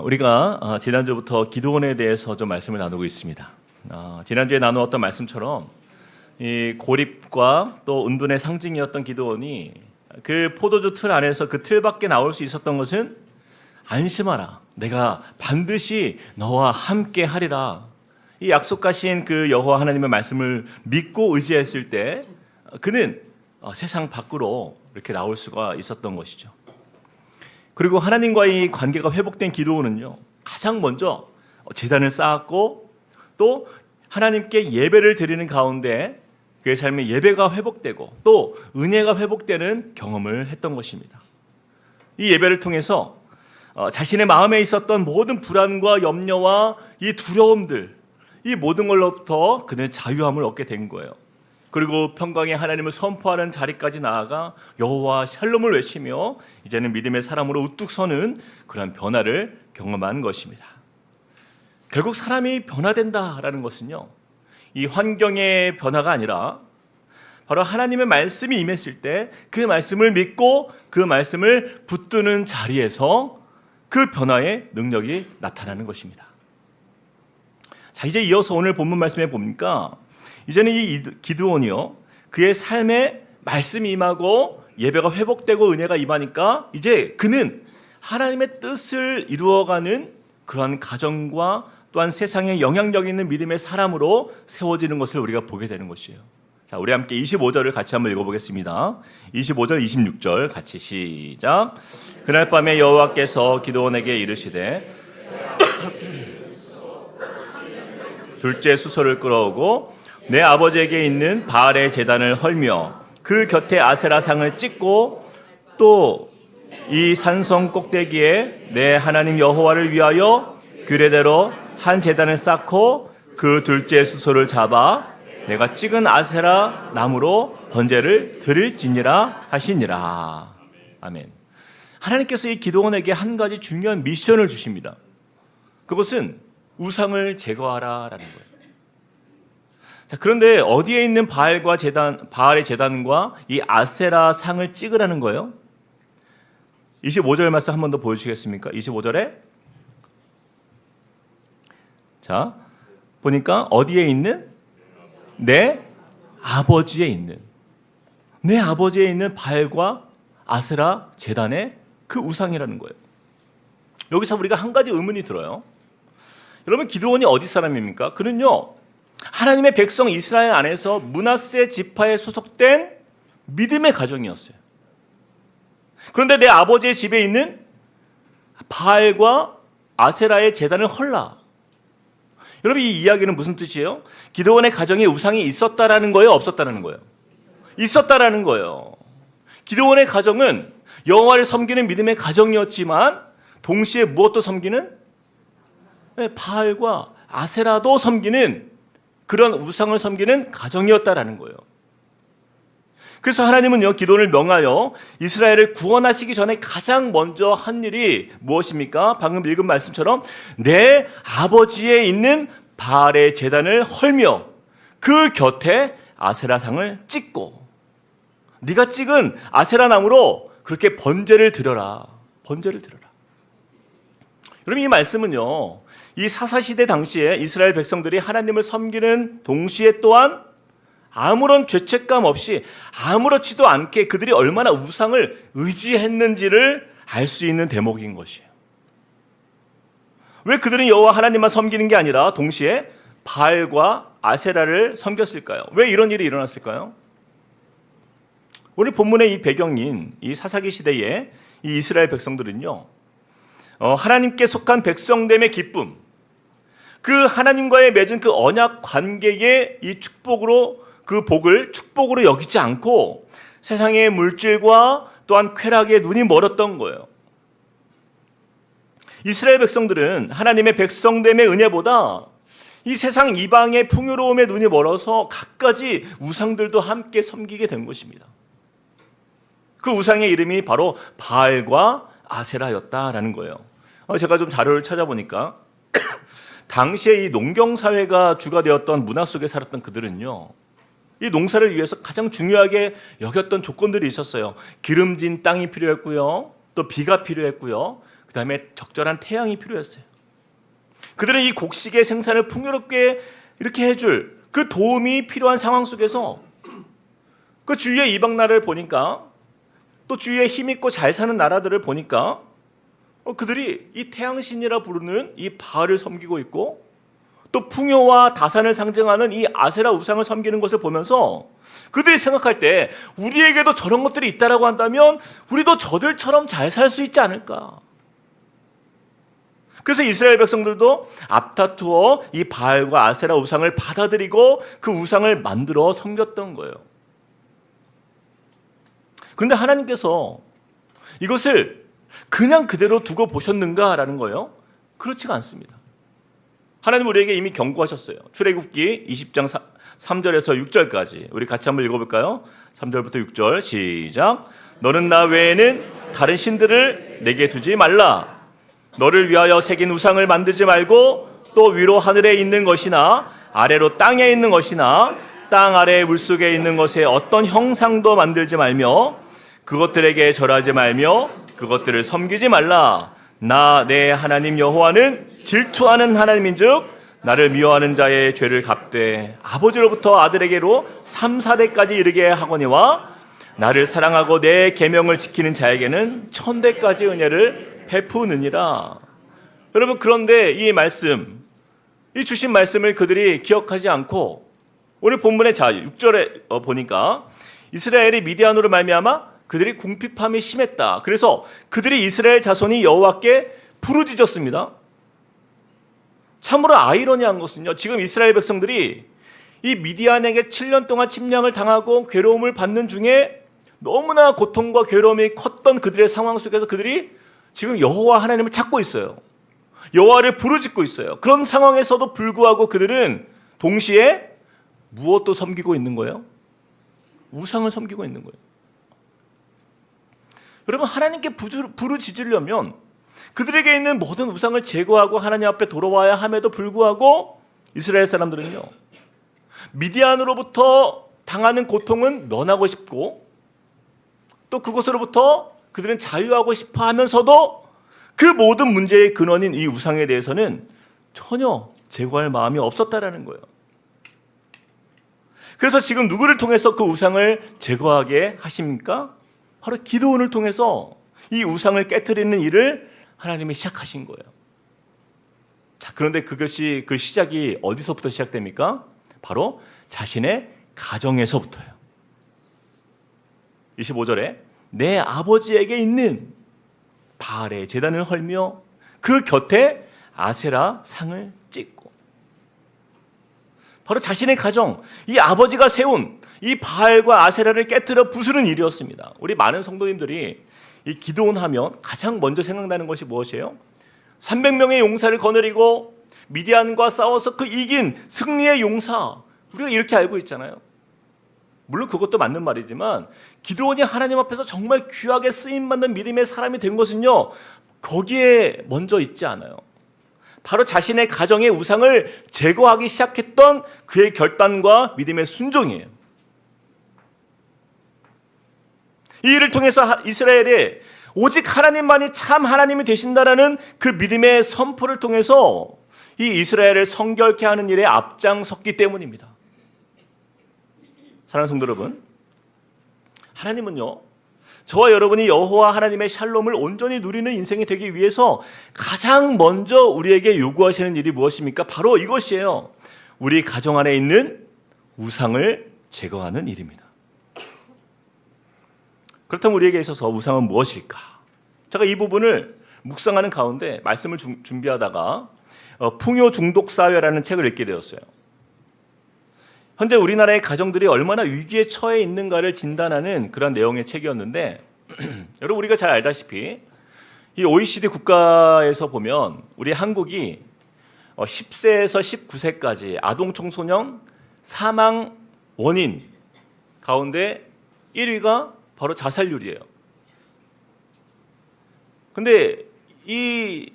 우리가 지난주부터 기도원에 대해서 좀 말씀을 나누고 있습니다. 지난주에 나누었던 말씀처럼 이 고립과 또 은둔의 상징이었던 기도원이 그 포도주 틀 안에서 그 틀 밖에 나올 수 있었던 것은 안심하라, 내가 반드시 너와 함께 하리라. 이 약속하신 그 여호와 하나님의 말씀을 믿고 의지했을 때 그는 세상 밖으로 이렇게 나올 수가 있었던 것이죠. 그리고 하나님과의 관계가 회복된 기도원은요, 가장 먼저 제단을 쌓았고 또 하나님께 예배를 드리는 가운데 그의 삶의 예배가 회복되고 또 은혜가 회복되는 경험을 했던 것입니다. 이 예배를 통해서 자신의 마음에 있었던 모든 불안과 염려와 이 두려움들, 이 모든 걸로부터 그는 자유함을 얻게 된 거예요. 그리고 평강의 하나님을 선포하는 자리까지 나아가 여호와 샬롬을 외치며 이제는 믿음의 사람으로 우뚝 서는 그런 변화를 경험한 것입니다. 결국 사람이 변화된다라는 것은요, 이 환경의 변화가 아니라 바로 하나님의 말씀이 임했을 때 그 말씀을 믿고 그 말씀을 붙드는 자리에서 그 변화의 능력이 나타나는 것입니다. 자, 이제 이어서 오늘 본문 말씀에 보니까 이제는 이 기드온이요, 그의 삶에 말씀이 임하고 예배가 회복되고 은혜가 임하니까 이제 그는 하나님의 뜻을 이루어가는 그러한 가정과 또한 세상에 영향력 있는 믿음의 사람으로 세워지는 것을 우리가 보게 되는 것이에요. 자, 우리 함께 25절을 같이 한번 읽어보겠습니다. 25절, 26절 같이 시작. 그날 밤에 여호와께서 기드온에게 이르시되 둘째 수소를 끌어오고 내 아버지에게 있는 바알의 제단을 헐며 그 곁에 아세라 상을 찍고 또 이 산성 꼭대기에 내 하나님 여호와를 위하여 규례대로 한 제단을 쌓고 그 둘째 수소를 잡아 내가 찍은 아세라 나무로 번제를 드릴지니라 하시니라. 아멘. 하나님께서 이 기드온에게 한 가지 중요한 미션을 주십니다. 그것은 우상을 제거하라라는 거예요. 자, 그런데 어디에 있는 바알의 제단과 이 아세라 상을 찍으라는 거예요? 25절 말씀 한 번 더 보여주시겠습니까? 25절에 자, 보니까 어디에 있는? 내 아버지에 있는, 내 아버지에 있는 바알과 아세라 제단의 그 우상이라는 거예요. 여기서 우리가 한 가지 의문이 들어요. 여러분, 기드온이 어디 사람입니까? 그는요, 하나님의 백성 이스라엘 안에서 므낫세 지파에 소속된 믿음의 가정이었어요. 그런데 내 아버지의 집에 있는 바알과 아세라의 제단을 헐라. 여러분, 이 이야기는 무슨 뜻이에요? 기드온의 가정에 우상이 있었다라는 거예요, 없었다라는 거예요? 있었다라는 거예요. 기드온의 가정은 여호와를 섬기는 믿음의 가정이었지만 동시에 무엇도 섬기는? 바알과 아세라도 섬기는 그런 우상을 섬기는 가정이었다라는 거예요. 그래서 하나님은요, 기드온을 명하여 이스라엘을 구원하시기 전에 가장 먼저 한 일이 무엇입니까? 방금 읽은 말씀처럼 내 아버지에 있는 바알의 제단을 헐며 그 곁에 아세라상을 찍고 네가 찍은 아세라 나무로 그렇게 번제를 드려라. 번제를 드려라. 여러분, 이 말씀은요, 이 사사시대 당시에 이스라엘 백성들이 하나님을 섬기는 동시에 또한 아무런 죄책감 없이 아무렇지도 않게 그들이 얼마나 우상을 의지했는지를 알 수 있는 대목인 것이에요. 왜 그들은 여호와 하나님만 섬기는 게 아니라 동시에 바알과 아세라를 섬겼을까요? 왜 이런 일이 일어났을까요? 오늘 본문의 이 배경인 이 사사기 시대의 이 이스라엘 백성들은요, 하나님께 속한 백성됨의 기쁨, 그 하나님과의 맺은 그 언약 관계의 이 축복으로, 그 복을 축복으로 여기지 않고 세상의 물질과 또한 쾌락에 눈이 멀었던 거예요. 이스라엘 백성들은 하나님의 백성됨의 은혜보다 이 세상 이방의 풍요로움에 눈이 멀어서 갖가지 우상들도 함께 섬기게 된 것입니다. 그 우상의 이름이 바로 바알과 아세라였다라는 거예요. 제가 좀 자료를 찾아보니까 당시에 이 농경사회가 주가 되었던 문화 속에 살았던 그들은요, 이 농사를 위해서 가장 중요하게 여겼던 조건들이 있었어요. 기름진 땅이 필요했고요, 또 비가 필요했고요, 그다음에 적절한 태양이 필요했어요. 그들은 이 곡식의 생산을 풍요롭게 이렇게 해줄 그 도움이 필요한 상황 속에서 그 주위의 이방 나라를 보니까, 또 주위에 힘있고 잘 사는 나라들을 보니까 그들이 이 태양신이라 부르는 이 바알을 섬기고 있고, 또 풍요와 다산을 상징하는 이 아세라 우상을 섬기는 것을 보면서 그들이 생각할 때 우리에게도 저런 것들이 있다라고 한다면 우리도 저들처럼 잘 살 수 있지 않을까. 그래서 이스라엘 백성들도 앞다투어 이 바알과 아세라 우상을 받아들이고 그 우상을 만들어 섬겼던 거예요. 그런데 하나님께서 이것을 그냥 그대로 두고 보셨는가라는 거예요. 그렇지가 않습니다. 하나님 우리에게 이미 경고하셨어요. 출애굽기 20장 3절에서 6절까지 우리 같이 한번 읽어볼까요? 3절부터 6절 시작. 너는 나 외에는 다른 신들을 내게 두지 말라. 너를 위하여 새긴 우상을 만들지 말고, 또 위로 하늘에 있는 것이나 아래로 땅에 있는 것이나 땅 아래 물속에 있는 것에 어떤 형상도 만들지 말며 그것들에게 절하지 말며 그것들을 섬기지 말라. 나 내 하나님 여호와는 질투하는 하나님인즉 나를 미워하는 자의 죄를 갚되 아버지로부터 아들에게로 3, 4대까지 이르게 하거니와 나를 사랑하고 내 계명을 지키는 자에게는 1000대까지 은혜를 베푸느니라. 여러분, 그런데 이 말씀, 이 주신 말씀을 그들이 기억하지 않고 오늘 본문의 6절에 보니까 이스라엘이 미디안으로 말미암아 그들이 궁핍함이 심했다. 그래서 그들이 이스라엘 자손이 여호와께 부르짖었습니다. 참으로 아이러니한 것은요, 지금 이스라엘 백성들이 이 미디안에게 7년 동안 침략을 당하고 괴로움을 받는 중에 너무나 고통과 괴로움이 컸던 그들의 상황 속에서 그들이 지금 여호와 하나님을 찾고 있어요. 여호와를 부르짖고 있어요. 그런 상황에서도 불구하고 그들은 동시에 무엇도 섬기고 있는 거예요? 우상을 섬기고 있는 거예요. 여러분, 하나님께 부르짖으려면 그들에게 있는 모든 우상을 제거하고 하나님 앞에 돌아와야 함에도 불구하고 이스라엘 사람들은요, 미디안으로부터 당하는 고통은 면하고 싶고 또 그것으로부터 그들은 자유하고 싶어 하면서도 그 모든 문제의 근원인 이 우상에 대해서는 전혀 제거할 마음이 없었다라는 거예요. 그래서 지금 누구를 통해서 그 우상을 제거하게 하십니까? 바로 기드온을 통해서 이 우상을 깨트리는 일을 하나님이 시작하신 거예요. 자, 그런데 그것이 그 시작이 어디서부터 시작됩니까? 바로 자신의 가정에서부터요. 25절에 내 아버지에게 있는 바알의 제단을 헐며 그 곁에 아세라 상을 찍고, 바로 자신의 가정, 이 아버지가 세운 이 바알과 아세라를 깨트려 부수는 일이었습니다. 우리 많은 성도님들이 이 기드온 하면 가장 먼저 생각나는 것이 무엇이에요? 300명의 용사를 거느리고 미디안과 싸워서 그 이긴 승리의 용사, 우리가 이렇게 알고 있잖아요. 물론 그것도 맞는 말이지만 기드온이 하나님 앞에서 정말 귀하게 쓰임받는 믿음의 사람이 된 것은요, 거기에 먼저 있지 않아요. 바로 자신의 가정의 우상을 제거하기 시작했던 그의 결단과 믿음의 순종이에요. 이 일을 통해서 이스라엘이 오직 하나님만이 참 하나님이 되신다라는 그 믿음의 선포를 통해서 이 이스라엘을 성결케 하는 일에 앞장섰기 때문입니다. 사랑하는 성도 여러분, 하나님은요, 저와 여러분이 여호와 하나님의 샬롬을 온전히 누리는 인생이 되기 위해서 가장 먼저 우리에게 요구하시는 일이 무엇입니까? 바로 이것이에요. 우리 가정 안에 있는 우상을 제거하는 일입니다. 그렇다면 우리에게 있어서 우상은 무엇일까? 제가 이 부분을 묵상하는 가운데 말씀을 준비하다가 풍요 중독 사회라는 책을 읽게 되었어요. 현재 우리나라의 가정들이 얼마나 위기에 처해 있는가를 진단하는 그런 내용의 책이었는데, 여러분 우리가 잘 알다시피 이 OECD 국가에서 보면 우리 한국이 10세에서 19세까지 아동 청소년 사망 원인 가운데 1위가 바로 자살률이에요. 근데 이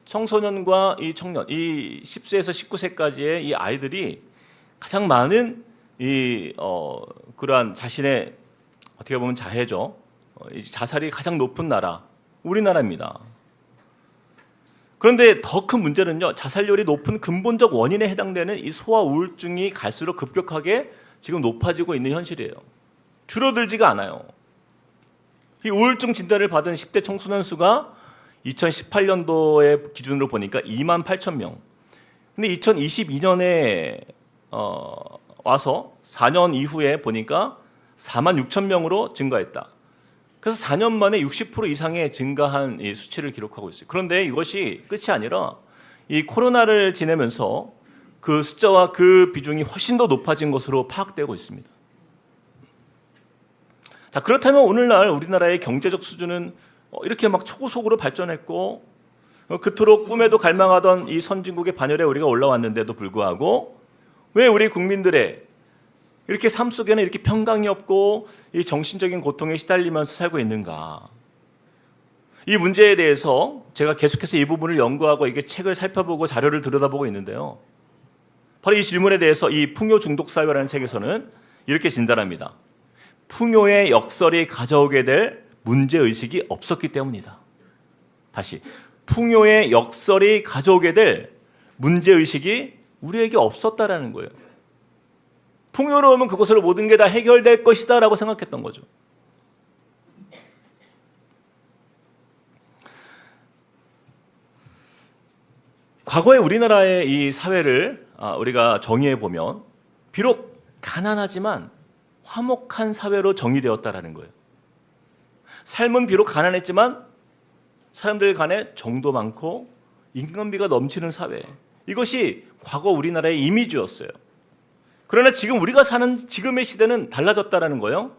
청소년과 이 청년, 이 10세에서 19세까지의 이 아이들이 가장 많은 그러한 자신의 어떻게 보면 자해죠. 자살이 가장 높은 나라, 우리나라입니다. 그런데 더 큰 문제는요, 자살률이 높은 근본적 원인에 해당되는 이 소아 우울증이 갈수록 급격하게 지금 높아지고 있는 현실이에요. 줄어들지가 않아요. 이 우울증 진단을 받은 10대 청소년 수가 2018년도의 기준으로 보니까 2만 8천 명. 근데 2022년에 와서 4년 이후에 보니까 4만 6천 명으로 증가했다. 그래서 4년 만에 60% 이상의 증가한 이 수치를 기록하고 있어요. 그런데 이것이 끝이 아니라 이 코로나를 지내면서 그 숫자와 그 비중이 훨씬 더 높아진 것으로 파악되고 있습니다. 자, 그렇다면 오늘날 우리나라의 경제적 수준은 이렇게 막 초고속으로 발전했고 그토록 꿈에도 갈망하던 이 선진국의 반열에 우리가 올라왔는데도 불구하고 왜 우리 국민들의 이렇게 삶 속에는 이렇게 평강이 없고 이 정신적인 고통에 시달리면서 살고 있는가? 이 문제에 대해서 제가 계속해서 이 부분을 연구하고 이게 책을 살펴보고 자료를 들여다보고 있는데요. 바로 이 질문에 대해서 이 풍요 중독 사회라는 책에서는 이렇게 진단합니다. 풍요의 역설이 가져오게 될 문제의식이 없었기 때문이다. 다시, 풍요의 역설이 가져오게 될 문제의식이 우리에게 없었다라는 거예요. 풍요로우면 그것으로 모든 게 다 해결될 것이다 라고 생각했던 거죠. 과거의 우리나라의 이 사회를 우리가 정의해 보면 비록 가난하지만 화목한 사회로 정의되었다라는 거예요. 삶은 비록 가난했지만 사람들 간에 정도 많고 인간미가 넘치는 사회. 이것이 과거 우리나라의 이미지였어요. 그러나 지금 우리가 사는 지금의 시대는 달라졌다라는 거예요.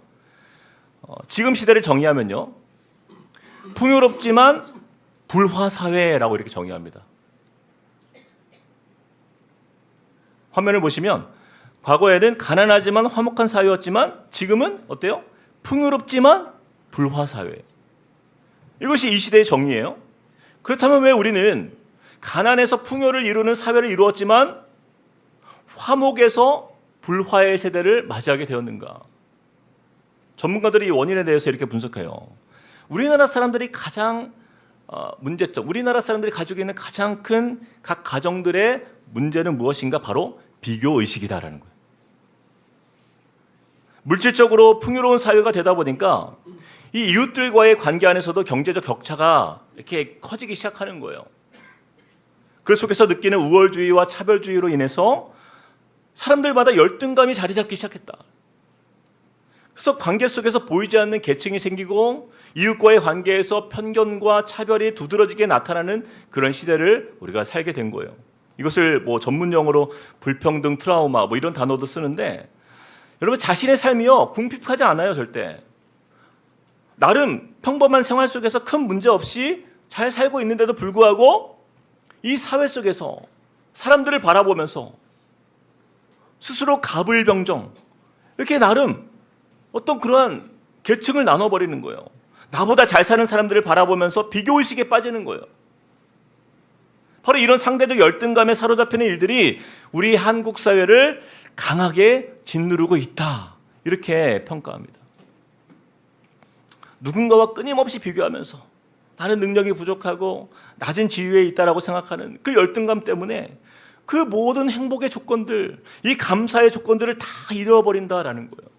지금 시대를 정의하면요, 풍요롭지만 불화사회라고 이렇게 정의합니다. 화면을 보시면 과거에는 가난하지만 화목한 사회였지만 지금은 어때요? 풍요롭지만 불화사회. 이것이 이 시대의 정의예요. 그렇다면 왜 우리는 가난에서 풍요를 이루는 사회를 이루었지만 화목에서 불화의 세대를 맞이하게 되었는가? 전문가들이 이 원인에 대해서 이렇게 분석해요. 우리나라 사람들이 가장 문제점, 우리나라 사람들이 가지고 있는 가장 큰 각 가정들의 문제는 무엇인가? 바로 비교의식이다라는 거예요. 물질적으로 풍요로운 사회가 되다 보니까 이 이웃들과의 관계 안에서도 경제적 격차가 이렇게 커지기 시작하는 거예요. 그 속에서 느끼는 우월주의와 차별주의로 인해서 사람들마다 열등감이 자리 잡기 시작했다. 그래서 관계 속에서 보이지 않는 계층이 생기고 이웃과의 관계에서 편견과 차별이 두드러지게 나타나는 그런 시대를 우리가 살게 된 거예요. 이것을 뭐 전문용어로 불평등 트라우마 뭐 이런 단어도 쓰는데, 여러분 자신의 삶이요 궁핍하지 않아요. 절대. 나름 평범한 생활 속에서 큰 문제 없이 잘 살고 있는데도 불구하고 이 사회 속에서 사람들을 바라보면서 스스로 가불병정 이렇게 나름 어떤 그러한 계층을 나눠버리는 거예요. 나보다 잘 사는 사람들을 바라보면서 비교의식에 빠지는 거예요. 바로 이런 상대적 열등감에 사로잡히는 일들이 우리 한국 사회를 강하게 짓누르고 있다, 이렇게 평가합니다. 누군가와 끊임없이 비교하면서 나는 능력이 부족하고 낮은 지위에 있다라고 생각하는 그 열등감 때문에 그 모든 행복의 조건들, 이 감사의 조건들을 다 잃어버린다라는 거예요.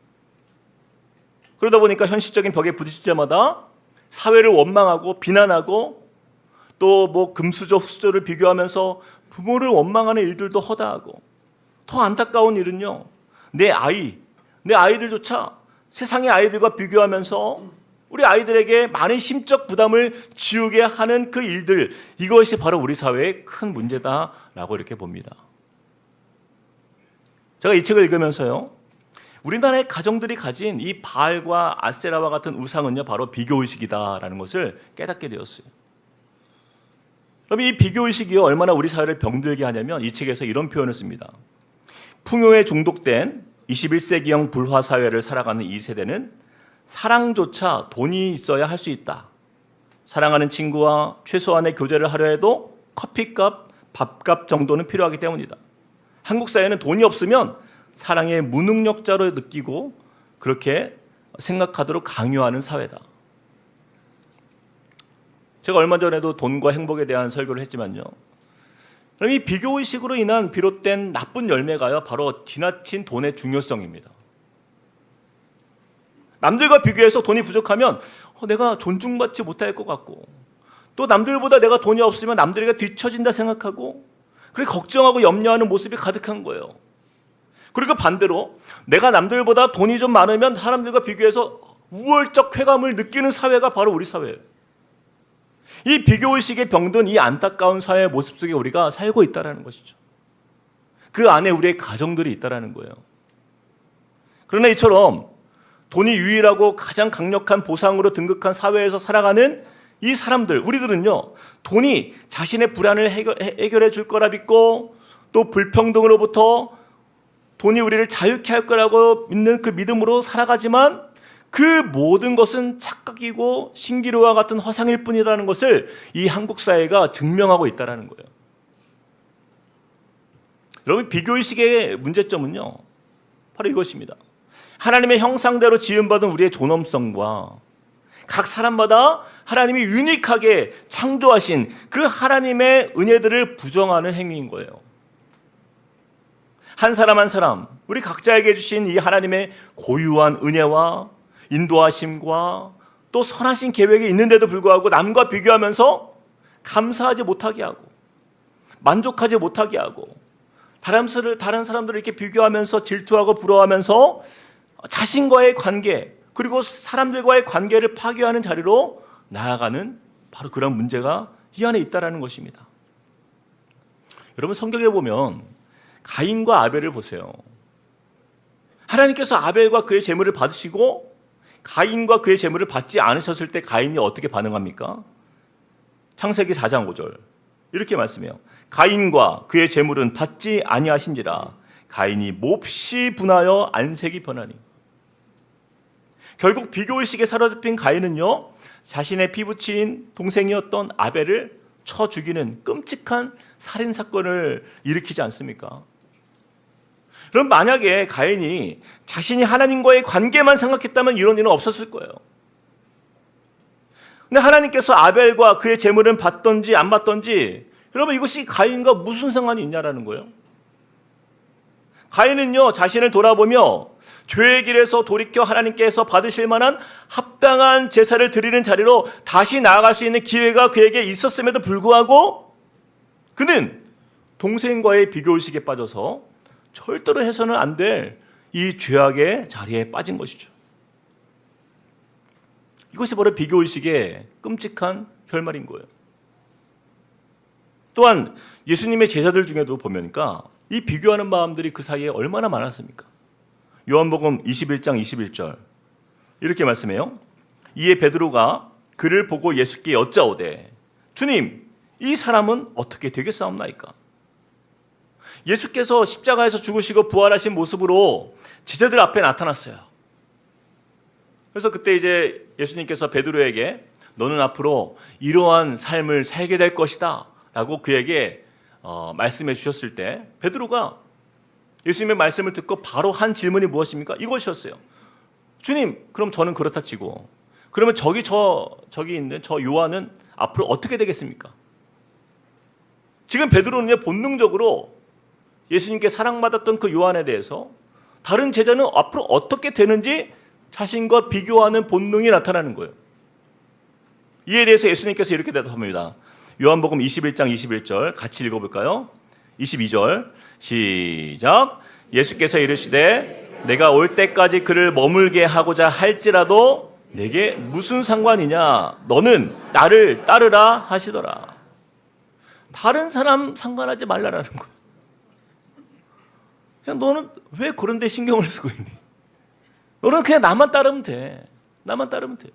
그러다 보니까 현실적인 벽에 부딪힐 때마다 사회를 원망하고 비난하고 또 뭐 금수저 후수저를 비교하면서 부모를 원망하는 일들도 허다하고, 더 안타까운 일은요, 내 아이들조차 세상의 아이들과 비교하면서 우리 아이들에게 많은 심적 부담을 지우게 하는 그 일들, 이것이 바로 우리 사회의 큰 문제다라고 이렇게 봅니다. 제가 이 책을 읽으면서요, 우리나라의 가정들이 가진 이 바알과 아세라와 같은 우상은요 바로 비교의식이다라는 것을 깨닫게 되었어요. 그럼 이 비교의식이 얼마나 우리 사회를 병들게 하냐면 이 책에서 이런 표현을 씁니다. 풍요에 중독된 21세기형 불화사회를 살아가는 이 세대는 사랑조차 돈이 있어야 할 수 있다. 사랑하는 친구와 최소한의 교제를 하려 해도 커피값, 밥값 정도는 필요하기 때문이다. 한국 사회는 돈이 없으면 사랑의 무능력자로 느끼고 그렇게 생각하도록 강요하는 사회다. 제가 얼마 전에도 돈과 행복에 대한 설교를 했지만요. 그럼 이 비교의식으로 인한 비롯된 나쁜 열매가요, 바로 지나친 돈의 중요성입니다. 남들과 비교해서 돈이 부족하면 내가 존중받지 못할 것 같고, 또 남들보다 내가 돈이 없으면 남들에게 뒤처진다 생각하고, 그래 걱정하고 염려하는 모습이 가득한 거예요. 그리고 반대로 내가 남들보다 돈이 좀 많으면 사람들과 비교해서 우월적 쾌감을 느끼는 사회가 바로 우리 사회예요. 이 비교의식에 병든 이 안타까운 사회의 모습 속에 우리가 살고 있다는 것이죠. 그 안에 우리의 가정들이 있다는 거예요. 그러나 이처럼 돈이 유일하고 가장 강력한 보상으로 등극한 사회에서 살아가는 이 사람들, 우리들은요, 돈이 자신의 불안을 해결해 줄 거라 믿고, 또 불평등으로부터 돈이 우리를 자유케 할 거라고 믿는 그 믿음으로 살아가지만, 그 모든 것은 착각이고 신기루와 같은 허상일 뿐이라는 것을 이 한국 사회가 증명하고 있다는 거예요. 여러분, 비교의식의 문제점은요, 바로 이것입니다. 하나님의 형상대로 지음받은 우리의 존엄성과 각 사람마다 하나님이 유니크하게 창조하신 그 하나님의 은혜들을 부정하는 행위인 거예요. 한 사람 한 사람, 우리 각자에게 주신 이 하나님의 고유한 은혜와 인도하심과 또 선하신 계획이 있는데도 불구하고 남과 비교하면서 감사하지 못하게 하고 만족하지 못하게 하고 다른 사람들을 이렇게 비교하면서 질투하고 부러워하면서 자신과의 관계, 그리고 사람들과의 관계를 파괴하는 자리로 나아가는 바로 그런 문제가 이 안에 있다는 것입니다. 여러분, 성경에 보면 가인과 아벨을 보세요. 하나님께서 아벨과 그의 재물을 받으시고 가인과 그의 재물을 받지 않으셨을 때 가인이 어떻게 반응합니까? 창세기 4장 5절 이렇게 말씀해요. 가인과 그의 재물은 받지 아니하신지라 가인이 몹시 분하여 안색이 변하니. 결국 비교의식에 사로잡힌 가인은요, 자신의 피부치인 동생이었던 아벨을 쳐 죽이는 끔찍한 살인사건을 일으키지 않습니까? 그럼 만약에 가인이 자신이 하나님과의 관계만 생각했다면 이런 일은 없었을 거예요. 근데 하나님께서 아벨과 그의 재물은 받던지 안 받던지, 여러분, 이것이 가인과 무슨 상관이 있냐라는 거예요. 가인은요, 자신을 돌아보며 죄의 길에서 돌이켜 하나님께서 받으실 만한 합당한 제사를 드리는 자리로 다시 나아갈 수 있는 기회가 그에게 있었음에도 불구하고 그는 동생과의 비교의식에 빠져서 절대로 해서는 안 될 이 죄악의 자리에 빠진 것이죠. 이것이 바로 비교의식의 끔찍한 결말인 거예요. 또한 예수님의 제자들 중에도 보니까 이 비교하는 마음들이 그 사이에 얼마나 많았습니까? 요한복음 21장 21절 이렇게 말씀해요. 이에 베드로가 그를 보고 예수께 여짜오되 주님, 이 사람은 어떻게 되겠사옵나이까? 예수께서 십자가에서 죽으시고 부활하신 모습으로 제자들 앞에 나타났어요. 그래서 그때 이제 예수님께서 베드로에게 너는 앞으로 이러한 삶을 살게 될 것이다 라고 그에게 말씀해 주셨을 때 베드로가 예수님의 말씀을 듣고 바로 한 질문이 무엇입니까? 이것이었어요. 주님, 그럼 저는 그렇다 치고 그러면 저기 있는 저 요한은 앞으로 어떻게 되겠습니까? 지금 베드로는 본능적으로 예수님께 사랑받았던 그 요한에 대해서 다른 제자는 앞으로 어떻게 되는지 자신과 비교하는 본능이 나타나는 거예요. 이에 대해서 예수님께서 이렇게 대답합니다. 요한복음 21장 21절 같이 읽어볼까요? 22절 시작. 예수께서 이르시되 내가 올 때까지 그를 머물게 하고자 할지라도 내게 무슨 상관이냐? 너는 나를 따르라 하시더라. 다른 사람 상관하지 말라라는 거예요. 그냥 너는 왜 그런 데 신경을 쓰고 있니? 너는 그냥 나만 따르면 돼. 나만 따르면 돼.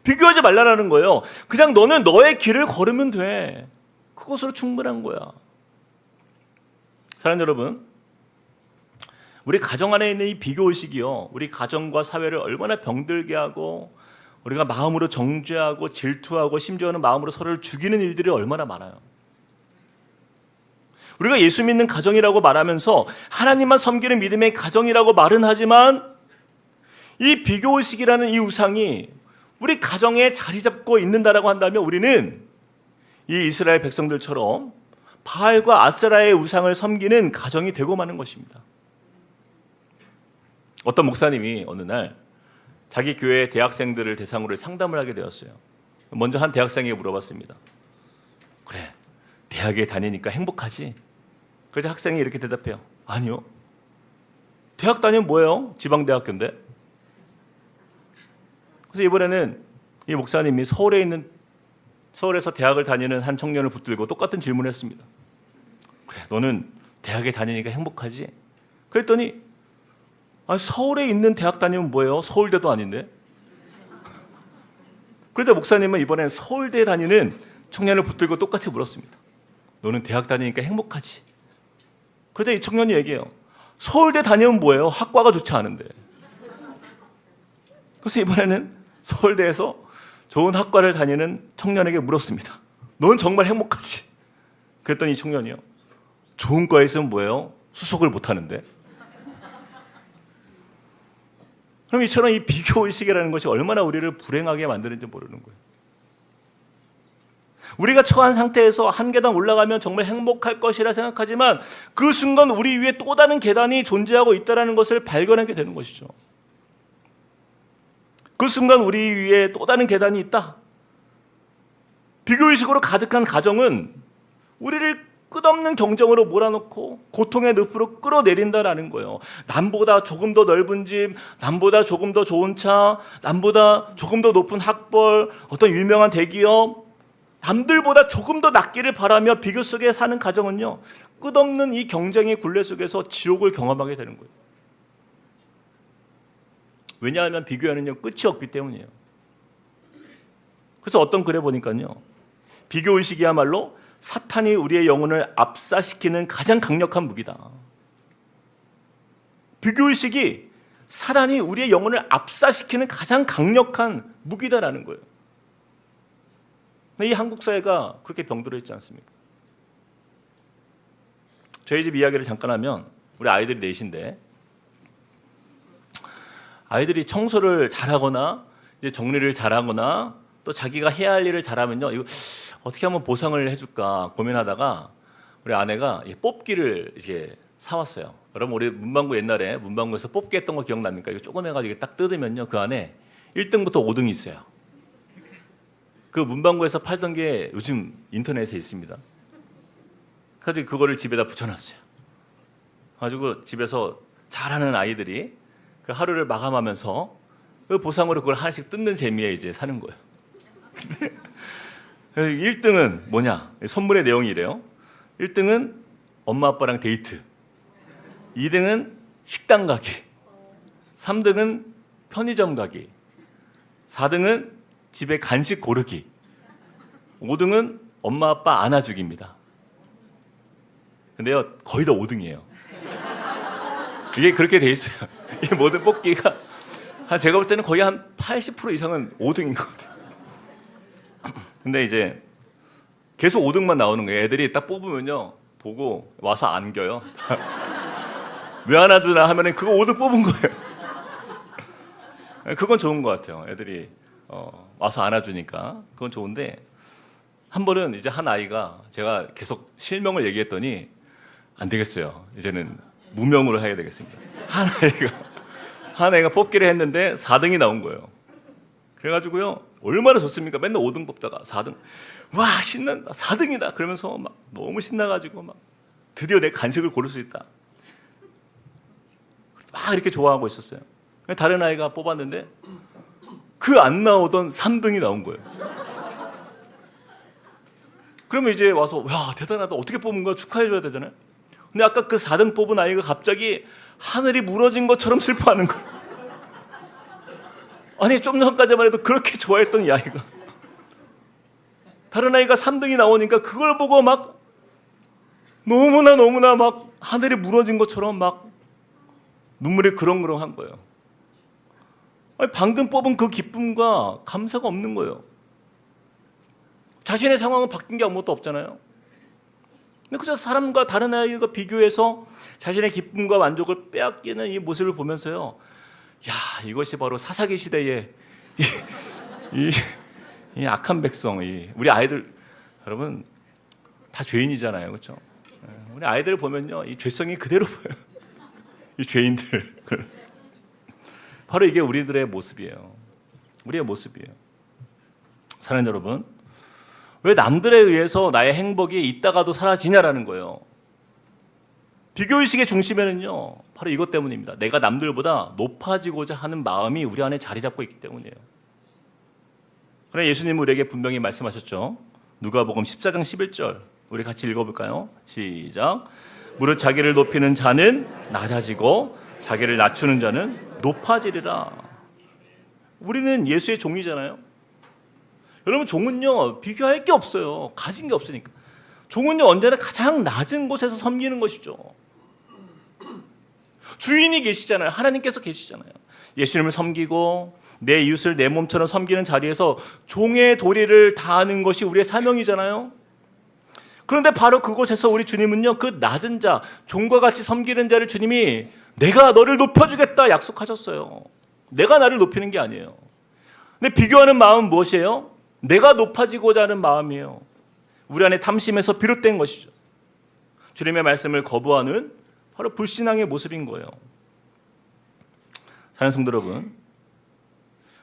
비교하지 말라라는 거예요. 그냥 너는 너의 길을 걸으면 돼. 그것으로 충분한 거야. 사랑하는 여러분, 우리 가정 안에 있는 이 비교의식이요, 우리 가정과 사회를 얼마나 병들게 하고 우리가 마음으로 정죄하고 질투하고 심지어는 마음으로 서로를 죽이는 일들이 얼마나 많아요. 우리가 예수 믿는 가정이라고 말하면서 하나님만 섬기는 믿음의 가정이라고 말은 하지만 이 비교의식이라는 이 우상이 우리 가정에 자리 잡고 있는다라고 한다면 우리는 이 이스라엘 백성들처럼 바알과 아세라의 우상을 섬기는 가정이 되고 마는 것입니다. 어떤 목사님이 어느 날 자기 교회 대학생들을 대상으로 상담을 하게 되었어요. 먼저 한 대학생에게 물어봤습니다. 그래, 대학에 다니니까 행복하지? 그래서 학생이 이렇게 대답해요. 아니요. 대학 다니면 뭐예요? 지방대학교인데. 그래서 이번에는 이 목사님이 서울에서 대학을 다니는 한 청년을 붙들고 똑같은 질문을 했습니다. 그래, 너는 대학에 다니니까 행복하지? 그랬더니 서울에 있는 대학 다니면 뭐예요? 서울대도 아닌데. 그래서 목사님은 이번엔 서울대에 다니는 청년을 붙들고 똑같이 물었습니다. 너는 대학 다니니까 행복하지? 그래서 이 청년이 얘기해요. 서울대 다니면 뭐예요? 학과가 좋지 않은데. 그래서 이번에는 서울대에서 좋은 학과를 다니는 청년에게 물었습니다. 넌 정말 행복하지? 그랬더니 이 청년이요. 좋은 과에 있으면 뭐예요? 수석을 못 하는데. 그럼 이처럼 이 비교의식이라는 것이 얼마나 우리를 불행하게 만드는지 모르는 거예요. 우리가 처한 상태에서 한 계단 올라가면 정말 행복할 것이라 생각하지만 그 순간 우리 위에 또 다른 계단이 존재하고 있다는 것을 발견하게 되는 것이죠. 그 순간 우리 위에 또 다른 계단이 있다. 비교의식으로 가득한 가정은 우리를 끝없는 경쟁으로 몰아넣고 고통의 늪으로 끌어내린다라는 거예요. 남보다 조금 더 넓은 집, 남보다 조금 더 좋은 차, 남보다 조금 더 높은 학벌, 어떤 유명한 대기업, 남들보다 조금 더 낫기를 바라며 비교 속에 사는 가정은요, 끝없는 이 경쟁의 굴레 속에서 지옥을 경험하게 되는 거예요. 왜냐하면 비교에는요 끝이 없기 때문이에요. 그래서 어떤 글에 보니까요, 비교의식이야말로 사탄이 우리의 영혼을 압사시키는 가장 강력한 무기다. 비교의식이 사단이 우리의 영혼을 압사시키는 가장 강력한 무기다라는 거예요. 이 한국 사회가 그렇게 병들어 있지 않습니까? 저희 집 이야기를 잠깐 하면 우리 아이들이 넷인데 아이들이 청소를 잘하거나 이제 정리를 잘하거나 또 자기가 해야 할 일을 잘하면요, 이거 어떻게 하면 보상을 해줄까 고민하다가 우리 아내가 뽑기를 이제 사왔어요. 여러분 우리 문방구 옛날에 문방구에서 뽑기 했던 거 기억납니까? 이거 조금 해가지고 딱 뜯으면요 그 안에 1등부터 5등이 있어요. 그 문방구에서 팔던 게 요즘 인터넷에 있습니다. 그래서 그거를 집에다 붙여놨어요. 가지고 집에서 잘하는 아이들이 그 하루를 마감하면서 그 보상으로 그걸 하나씩 뜯는 재미에 이제 사는 거예요. 근데 1등은 뭐냐? 선물의 내용이 이래요. 1등은 엄마 아빠랑 데이트, 2등은 식당 가기, 3등은 편의점 가기, 4등은 집에 간식 고르기, 5등은 엄마 아빠 안아주기입니다. 근데요 거의 다 5등이에요. 이게 그렇게 돼 있어요. 이 모든 뽑기가 제가 볼 때는 거의 한 80% 이상은 5등인 것 같아요. 근데 이제 계속 5등만 나오는 거예요. 애들이 딱 뽑으면요 보고 와서 안겨요. 왜 안아주나 하면은 그거 5등 뽑은 거예요. 그건 좋은 것 같아요. 애들이 와서 안아주니까 그건 좋은데, 한 번은 이제 한 아이가 제가 계속 실명을 얘기했더니 안 되겠어요. 이제는 무명으로 해야 되겠습니다. 한 애가 뽑기를 했는데 4등이 나온 거예요. 그래가지고요 얼마나 좋습니까? 맨날 5등 뽑다가 4등, 와 신난다, 4등이다 그러면서 막 너무 신나가지고 막 드디어 내 간식을 고를 수 있다 막 이렇게 좋아하고 있었어요. 다른 아이가 뽑았는데 그 안 나오던 3등이 나온 거예요. 그러면 이제 와서 와 대단하다, 어떻게 뽑은 거야, 축하해줘야 되잖아요. 근데 아까 그 4등 뽑은 아이가 갑자기 하늘이 무너진 것처럼 슬퍼하는 거예요. 아니 좀 전까지만 해도 그렇게 좋아했던 이 아이가 다른 아이가 3등이 나오니까 그걸 보고 막 너무나 막 하늘이 무너진 것처럼 막 눈물이 그렁그렁한 거예요. 아니, 방금 뽑은 그 기쁨과 감사가 없는 거예요. 자신의 상황은 바뀐 게 아무것도 없잖아요. 근데 그저 사람과 다른 아이가 비교해서 자신의 기쁨과 만족을 빼앗기는 이 모습을 보면서요, 야 이것이 바로 사사기 시대의 이, 이 악한 백성, 우리 아이들 여러분 다 죄인이잖아요, 그렇죠? 우리 아이들 보면요, 이 죄성이 그대로 보여요. 이 죄인들. 바로 이게 우리들의 모습이에요. 우리의 모습이에요. 사랑하는 여러분, 왜 남들에 의해서 나의 행복이 있다가도 사라지냐라는 거예요. 비교의식의 중심에는요, 바로 이것 때문입니다. 내가 남들보다 높아지고자 하는 마음이 우리 안에 자리 잡고 있기 때문이에요. 그러나 예수님은 우리에게 분명히 말씀하셨죠. 누가복음 14장 11절 우리 같이 읽어볼까요? 시작. 무릇 자기를 높이는 자는 낮아지고 자기를 낮추는 자는 높아지리라. 우리는 예수의 종이잖아요. 여러분, 종은요 비교할 게 없어요. 가진 게 없으니까. 종은요 언제나 가장 낮은 곳에서 섬기는 것이죠. 주인이 계시잖아요. 하나님께서 계시잖아요. 예수님을 섬기고 내 이웃을 내 몸처럼 섬기는 자리에서 종의 도리를 다하는 것이 우리의 사명이잖아요. 그런데 바로 그곳에서 우리 주님은요, 그 낮은 자, 종과 같이 섬기는 자를 주님이 내가 너를 높여주겠다 약속하셨어요. 내가 나를 높이는 게 아니에요. 근데 비교하는 마음은 무엇이에요? 내가 높아지고자 하는 마음이에요. 우리 안에 탐심에서 비롯된 것이죠. 주님의 말씀을 거부하는 바로 불신앙의 모습인 거예요. 사랑하는 성도 여러분,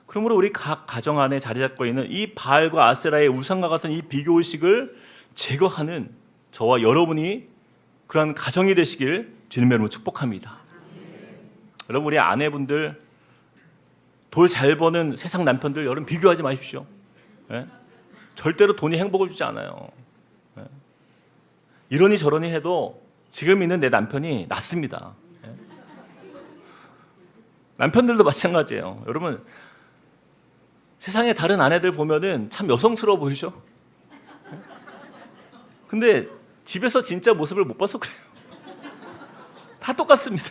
그러므로 우리 각 가정 안에 자리 잡고 있는 이 바알과 아세라의 우상과 같은 이 비교의식을 제거하는 저와 여러분이 그러한 가정이 되시길 주님의 이름으로 축복합니다. 여러분, 우리 아내분들 돌 잘 버는 세상 남편들 여러분 비교하지 마십시오. 예? 절대로 돈이 행복을 주지 않아요. 예? 이러니 저러니 해도 지금 있는 내 남편이 낫습니다. 예? 남편들도 마찬가지예요. 여러분, 세상에 다른 아내들 보면은 참 여성스러워 보이죠? 근데 집에서 진짜 모습을 못 봐서 그래요. 다 똑같습니다.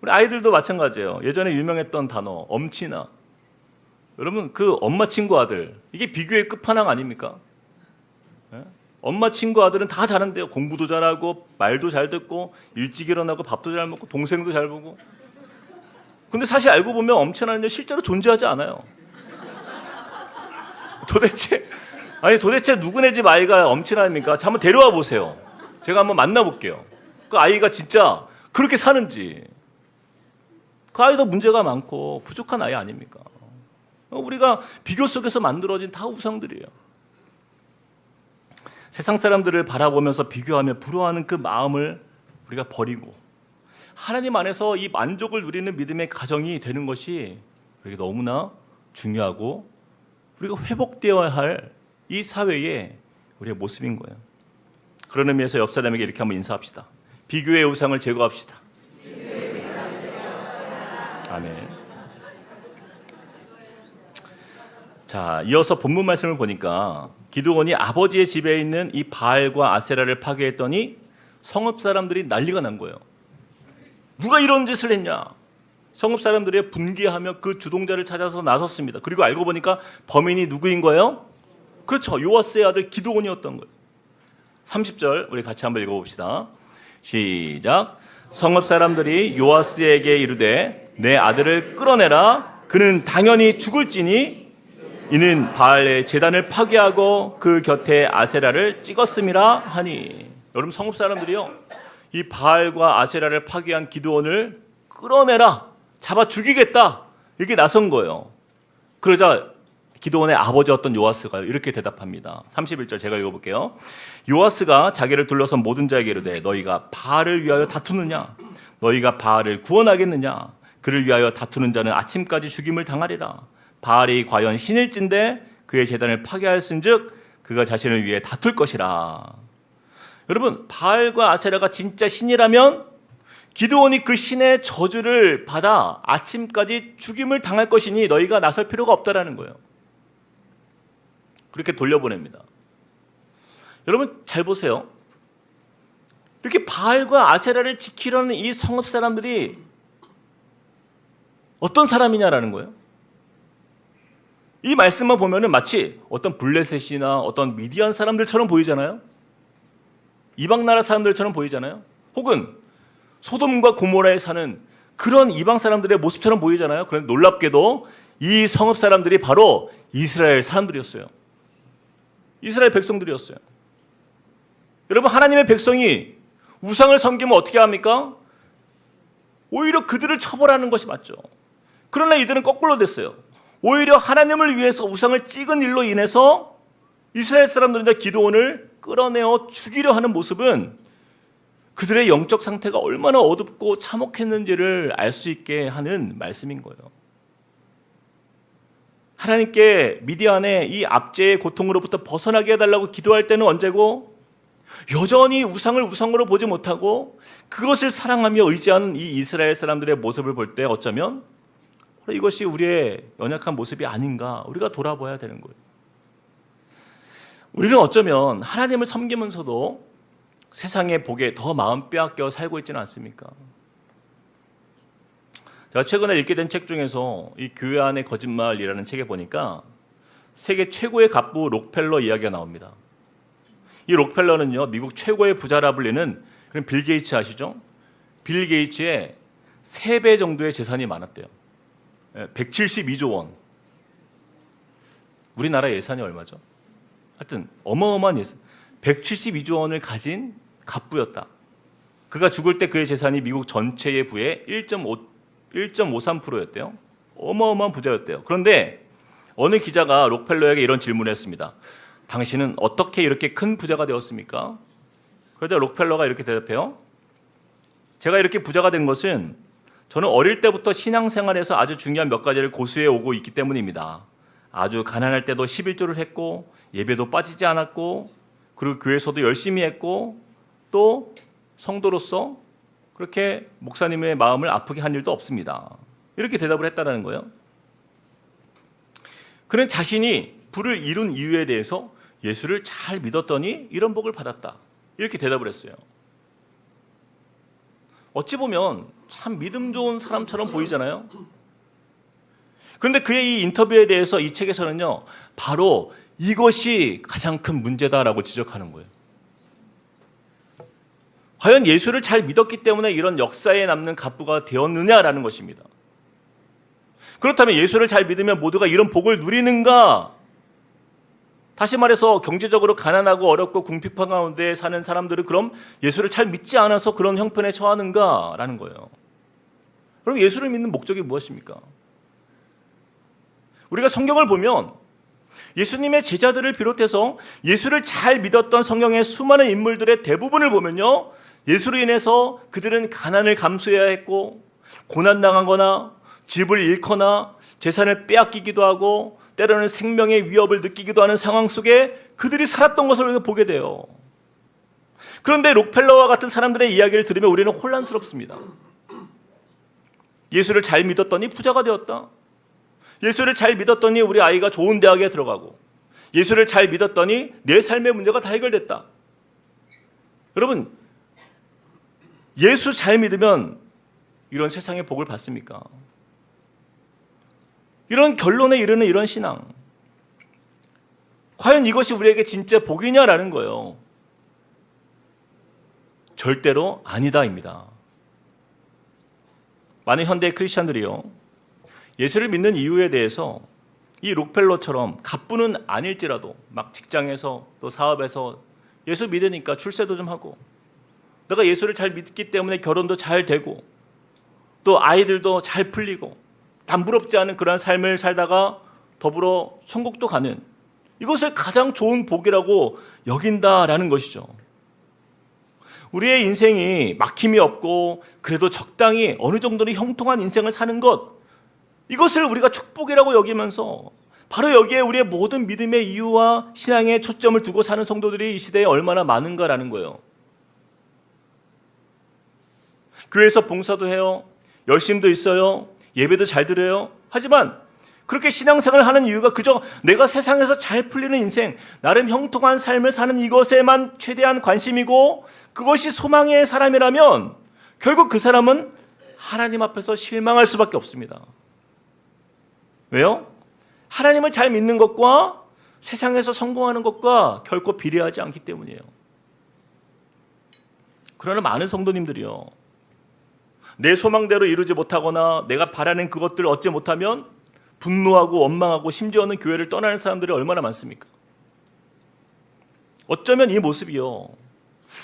우리 아이들도 마찬가지예요. 예전에 유명했던 단어 엄친아. 여러분, 그 엄마 친구 아들, 이게 비교의 끝판왕 아닙니까? 예? 엄마 친구 아들은 다 잘한대요. 공부도 잘하고 말도 잘 듣고 일찍 일어나고 밥도 잘 먹고 동생도 잘 보고. 근데 사실 알고 보면 엄친아는 실제로 존재하지 않아요. 도대체 누구네 집 아이가 엄친아입니까? 한번 데려와 보세요. 제가 한번 만나볼게요. 그 아이가 진짜 그렇게 사는지. 그 아이도 문제가 많고 부족한 아이 아닙니까? 우리가 비교 속에서 만들어진 다 우상들이에요. 세상 사람들을 바라보면서 비교하며 부러워하는 그 마음을 우리가 버리고 하나님 안에서 이 만족을 누리는 믿음의 가정이 되는 것이 우리에게 너무나 중요하고 우리가 회복되어야 할 이 사회의 우리의 모습인 거예요. 그런 의미에서 옆 사람에게 이렇게 한번 인사합시다. 비교의 우상을 제거합시다. 아멘. 자, 이어서 본문 말씀을 보니까 기드온이 아버지의 집에 있는 이 바알과 아세라를 파괴했더니 성읍 사람들이 난리가 난 거예요. 누가 이런 짓을 했냐? 성읍 사람들이 분개하며 그 주동자를 찾아서 나섰습니다. 그리고 알고 보니까 범인이 누구인 거예요? 그렇죠. 요아스의 아들 기드온이었던 거예요. 30절 우리 같이 한번 읽어봅시다. 시작. 성읍 사람들이 요아스에게 이르되 내 아들을 끌어내라. 그는 당연히 죽을지니 이는 바알의 제단을 파괴하고 그 곁에 아세라를 찍었음이라 하니. 여러분, 성읍 사람들이요, 이 바알과 아세라를 파괴한 기드온을 끌어내라, 잡아 죽이겠다, 이렇게 나선 거예요. 그러자 기드온의 아버지였던 요아스가 이렇게 대답합니다. 31절 제가 읽어볼게요. 요아스가 자기를 둘러선 모든 자에게 이르되 너희가 바알을 위하여 다투느냐? 너희가 바알을 구원하겠느냐? 그를 위하여 다투는 자는 아침까지 죽임을 당하리라. 바알이 과연 신일진데 그의 제단을 파괴하였은즉 그가 자신을 위해 다툴 것이라. 여러분, 바알과 아세라가 진짜 신이라면 기드온이 그 신의 저주를 받아 아침까지 죽임을 당할 것이니 너희가 나설 필요가 없다라는 거예요. 그렇게 돌려보냅니다. 여러분, 잘 보세요. 이렇게 바알과 아세라를 지키려는 이 성읍 사람들이 어떤 사람이냐라는 거예요. 이 말씀만 보면은 마치 어떤 블레셋이나 어떤 미디안 사람들처럼 보이잖아요. 이방 나라 사람들처럼 보이잖아요. 혹은 소돔과 고모라에 사는 그런 이방 사람들의 모습처럼 보이잖아요. 그런데 놀랍게도 이 성읍 사람들이 바로 이스라엘 사람들이었어요. 이스라엘 백성들이었어요. 여러분, 하나님의 백성이 우상을 섬기면 어떻게 합니까? 오히려 그들을 처벌하는 것이 맞죠. 그러나 이들은 거꾸로 됐어요. 오히려 하나님을 위해서 우상을 찍은 일로 인해서 이스라엘 사람들은 기드온을 끌어내어 죽이려 하는 모습은 그들의 영적 상태가 얼마나 어둡고 참혹했는지를 알 수 있게 하는 말씀인 거예요. 하나님께 미디안의 이 압제의 고통으로부터 벗어나게 해달라고 기도할 때는 언제고, 여전히 우상을 우상으로 보지 못하고 그것을 사랑하며 의지하는 이 이스라엘 사람들의 모습을 볼 때 어쩌면 이것이 우리의 연약한 모습이 아닌가 우리가 돌아봐야 되는 거예요. 우리는 어쩌면 하나님을 섬기면서도 세상의 복에 더 마음 빼앗겨 살고 있지는 않습니까? 제가 최근에 읽게 된 책 중에서 이 교회 안의 거짓말이라는 책에 보니까 세계 최고의 갑부 록펠러 이야기가 나옵니다. 이 록펠러는요, 미국 최고의 부자라 불리는 그런 빌 게이츠 아시죠? 빌 게이츠의 3배 정도의 재산이 많았대요. 172조 원. 우리나라 예산이 얼마죠? 하여튼 어마어마한 예산. 172조 원을 가진 갑부였다. 그가 죽을 때 그의 재산이 미국 전체의 부의 1.53%였대요. 어마어마한 부자였대요. 그런데 어느 기자가 록펠러에게 이런 질문을 했습니다. 당신은 어떻게 이렇게 큰 부자가 되었습니까? 그러자 록펠러가 이렇게 대답해요. 제가 이렇게 부자가 된 것은 저는 어릴 때부터 신앙생활에서 아주 중요한 몇 가지를 고수해 오고 있기 때문입니다. 아주 가난할 때도 11조를 했고 예배도 빠지지 않았고 그리고 교회에서도 열심히 했고 또 성도로서 그렇게 목사님의 마음을 아프게 한 일도 없습니다. 이렇게 대답을 했다는 거예요. 그는 자신이 부를 이룬 이유에 대해서 예수를 잘 믿었더니 이런 복을 받았다. 이렇게 대답을 했어요. 어찌 보면 참 믿음 좋은 사람처럼 보이잖아요. 그런데 그의 이 인터뷰에 대해서 이 책에서는요, 바로 이것이 가장 큰 문제다라고 지적하는 거예요. 과연 예수를 잘 믿었기 때문에 이런 역사에 남는 갑부가 되었느냐라는 것입니다. 그렇다면 예수를 잘 믿으면 모두가 이런 복을 누리는가? 다시 말해서 경제적으로 가난하고 어렵고 궁핍한 가운데 사는 사람들은 그럼 예수를 잘 믿지 않아서 그런 형편에 처하는가라는 거예요. 그럼 예수를 믿는 목적이 무엇입니까? 우리가 성경을 보면 예수님의 제자들을 비롯해서 예수를 잘 믿었던 성경의 수많은 인물들의 대부분을 보면요, 예수로 인해서 그들은 가난을 감수해야 했고 고난당하거나 집을 잃거나 재산을 빼앗기기도 하고 때로는 생명의 위협을 느끼기도 하는 상황 속에 그들이 살았던 것을 우리가 보게 돼요. 그런데 록펠러와 같은 사람들의 이야기를 들으면 우리는 혼란스럽습니다. 예수를 잘 믿었더니 부자가 되었다. 예수를 잘 믿었더니 우리 아이가 좋은 대학에 들어가고, 예수를 잘 믿었더니 내 삶의 문제가 다 해결됐다. 여러분, 예수 잘 믿으면 이런 세상의 복을 받습니까? 이런 결론에 이르는 이런 신앙, 과연 이것이 우리에게 진짜 복이냐라는 거예요. 절대로 아니다입니다. 많은 현대 크리스천들이요, 예수를 믿는 이유에 대해서 이 록펠러처럼 갑부는 아닐지라도 막 직장에서 또 사업에서 예수 믿으니까 출세도 좀 하고, 내가 예수를 잘 믿기 때문에 결혼도 잘 되고 또 아이들도 잘 풀리고 남부럽지 않은 그러한 삶을 살다가 더불어 천국도 가는, 이것을 가장 좋은 복이라고 여긴다라는 것이죠. 우리의 인생이 막힘이 없고 그래도 적당히 어느 정도는 형통한 인생을 사는 것, 이것을 우리가 축복이라고 여기면서 바로 여기에 우리의 모든 믿음의 이유와 신앙의 초점을 두고 사는 성도들이 이 시대에 얼마나 많은가라는 거예요. 교회에서 봉사도 해요, 열심도 있어요, 예배도 잘 드려요. 하지만 그렇게 신앙생활을 하는 이유가 그저 내가 세상에서 잘 풀리는 인생, 나름 형통한 삶을 사는 이것에만 최대한 관심이고 그것이 소망의 사람이라면 결국 그 사람은 하나님 앞에서 실망할 수밖에 없습니다. 왜요? 하나님을 잘 믿는 것과 세상에서 성공하는 것과 결코 비례하지 않기 때문이에요. 그러나 많은 성도님들이요, 내 소망대로 이루지 못하거나 내가 바라는 그것들을 얻지 못하면 분노하고 원망하고 심지어는 교회를 떠나는 사람들이 얼마나 많습니까? 어쩌면 이 모습이요,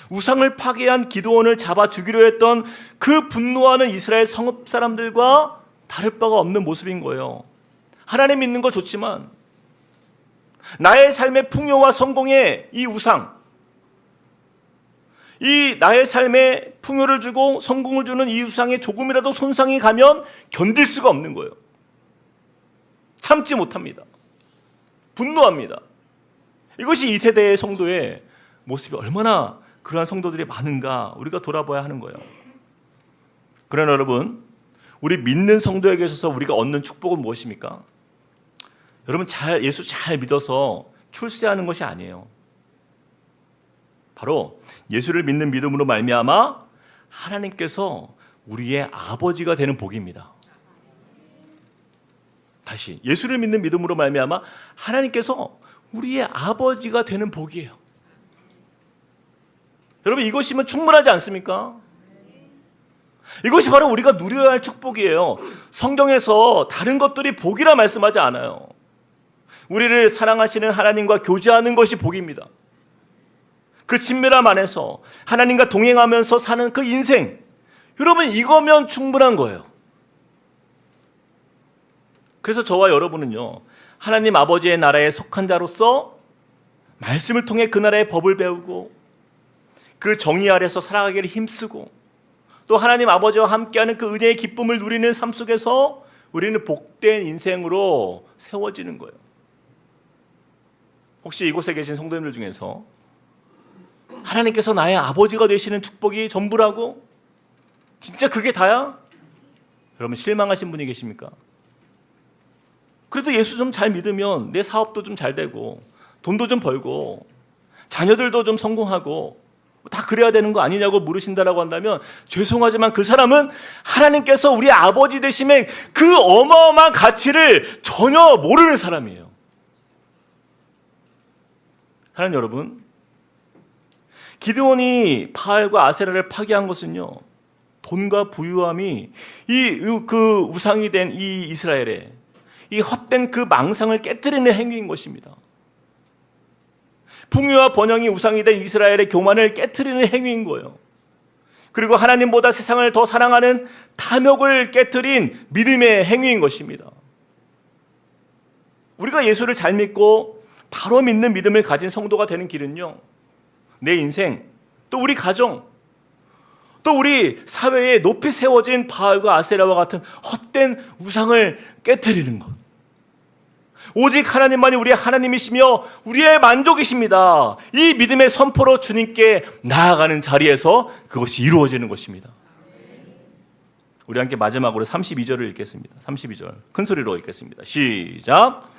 우상을 파괴한 기드온을 잡아 죽이려 했던 그 분노하는 이스라엘 성읍 사람들과 다를 바가 없는 모습인 거예요. 하나님 믿는 거 좋지만 나의 삶의 풍요와 성공에 이 우상, 이 나의 삶에 풍요를 주고 성공을 주는 이 우상에 조금이라도 손상이 가면 견딜 수가 없는 거예요. 참지 못합니다. 분노합니다. 이것이 이 세대의 성도의 모습이 얼마나 그러한 성도들이 많은가 우리가 돌아봐야 하는 거예요. 그러나 여러분, 우리 믿는 성도에게 있어서 우리가 얻는 축복은 무엇입니까? 여러분, 예수 잘 믿어서 출세하는 것이 아니에요. 바로 예수를 믿는 믿음으로 말미암아 하나님께서 우리의 아버지가 되는 복입니다. 다시, 예수를 믿는 믿음으로 말미암아 하나님께서 우리의 아버지가 되는 복이에요. 여러분, 이것이면 충분하지 않습니까? 이것이 바로 우리가 누려야 할 축복이에요. 성경에서 다른 것들이 복이라 말씀하지 않아요. 우리를 사랑하시는 하나님과 교제하는 것이 복입니다. 그 친밀함 안에서 하나님과 동행하면서 사는 그 인생, 여러분, 이거면 충분한 거예요. 그래서 저와 여러분은요, 하나님 아버지의 나라에 속한 자로서 말씀을 통해 그 나라의 법을 배우고 그 정의 아래서 살아가기를 힘쓰고 또 하나님 아버지와 함께하는 그 은혜의 기쁨을 누리는 삶 속에서 우리는 복된 인생으로 세워지는 거예요. 혹시 이곳에 계신 성도님들 중에서 하나님께서 나의 아버지가 되시는 축복이 전부라고? 진짜 그게 다야? 여러분, 실망하신 분이 계십니까? 그래도 예수 좀 잘 믿으면 내 사업도 좀 잘 되고 돈도 좀 벌고 자녀들도 좀 성공하고 다 그래야 되는 거 아니냐고 물으신다라고 한다면 죄송하지만 그 사람은 하나님께서 우리 아버지 되심의 그 어마어마한 가치를 전혀 모르는 사람이에요. 하나님 여러분, 기드온이 바알과 아세라를 파괴한 것은요, 돈과 부유함이 그 우상이 된 이 이스라엘의 이 헛된 그 망상을 깨뜨리는 행위인 것입니다. 풍요와 번영이 우상이 된 이스라엘의 교만을 깨뜨리는 행위인 거예요. 그리고 하나님보다 세상을 더 사랑하는 탐욕을 깨뜨린 믿음의 행위인 것입니다. 우리가 예수를 잘 믿고 바로 믿는 믿음을 가진 성도가 되는 길은요, 내 인생, 또 우리 가정, 또 우리 사회에 높이 세워진 바알과 아세라와 같은 헛된 우상을 깨뜨리는 것. 오직 하나님만이 우리의 하나님이시며 우리의 만족이십니다. 이 믿음의 선포로 주님께 나아가는 자리에서 그것이 이루어지는 것입니다. 우리 함께 마지막으로 32절을 읽겠습니다. 32절 큰 소리로 읽겠습니다. 시작.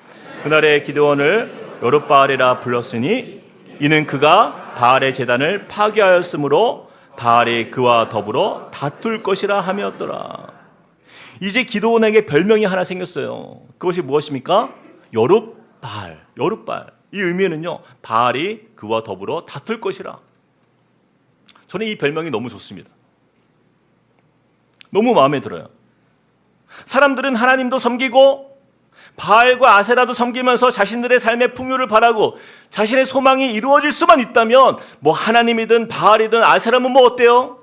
그날의 기드온을 여룻바알이라 불렀으니 이는 그가 바알의 제단을 파괴하였으므로 바알이 그와 더불어 다툴 것이라 함이었더라. 이제 기드온에게 별명이 하나 생겼어요. 그것이 무엇입니까? 여룻바알. 여룻바알. 이 의미는요, 바알이 그와 더불어 다툴 것이라. 저는 이 별명이 너무 좋습니다. 너무 마음에 들어요. 사람들은 하나님도 섬기고 바알과 아세라도 섬기면서 자신들의 삶의 풍요를 바라고 자신의 소망이 이루어질 수만 있다면 뭐 하나님이든 바알이든 아세라면 뭐 어때요?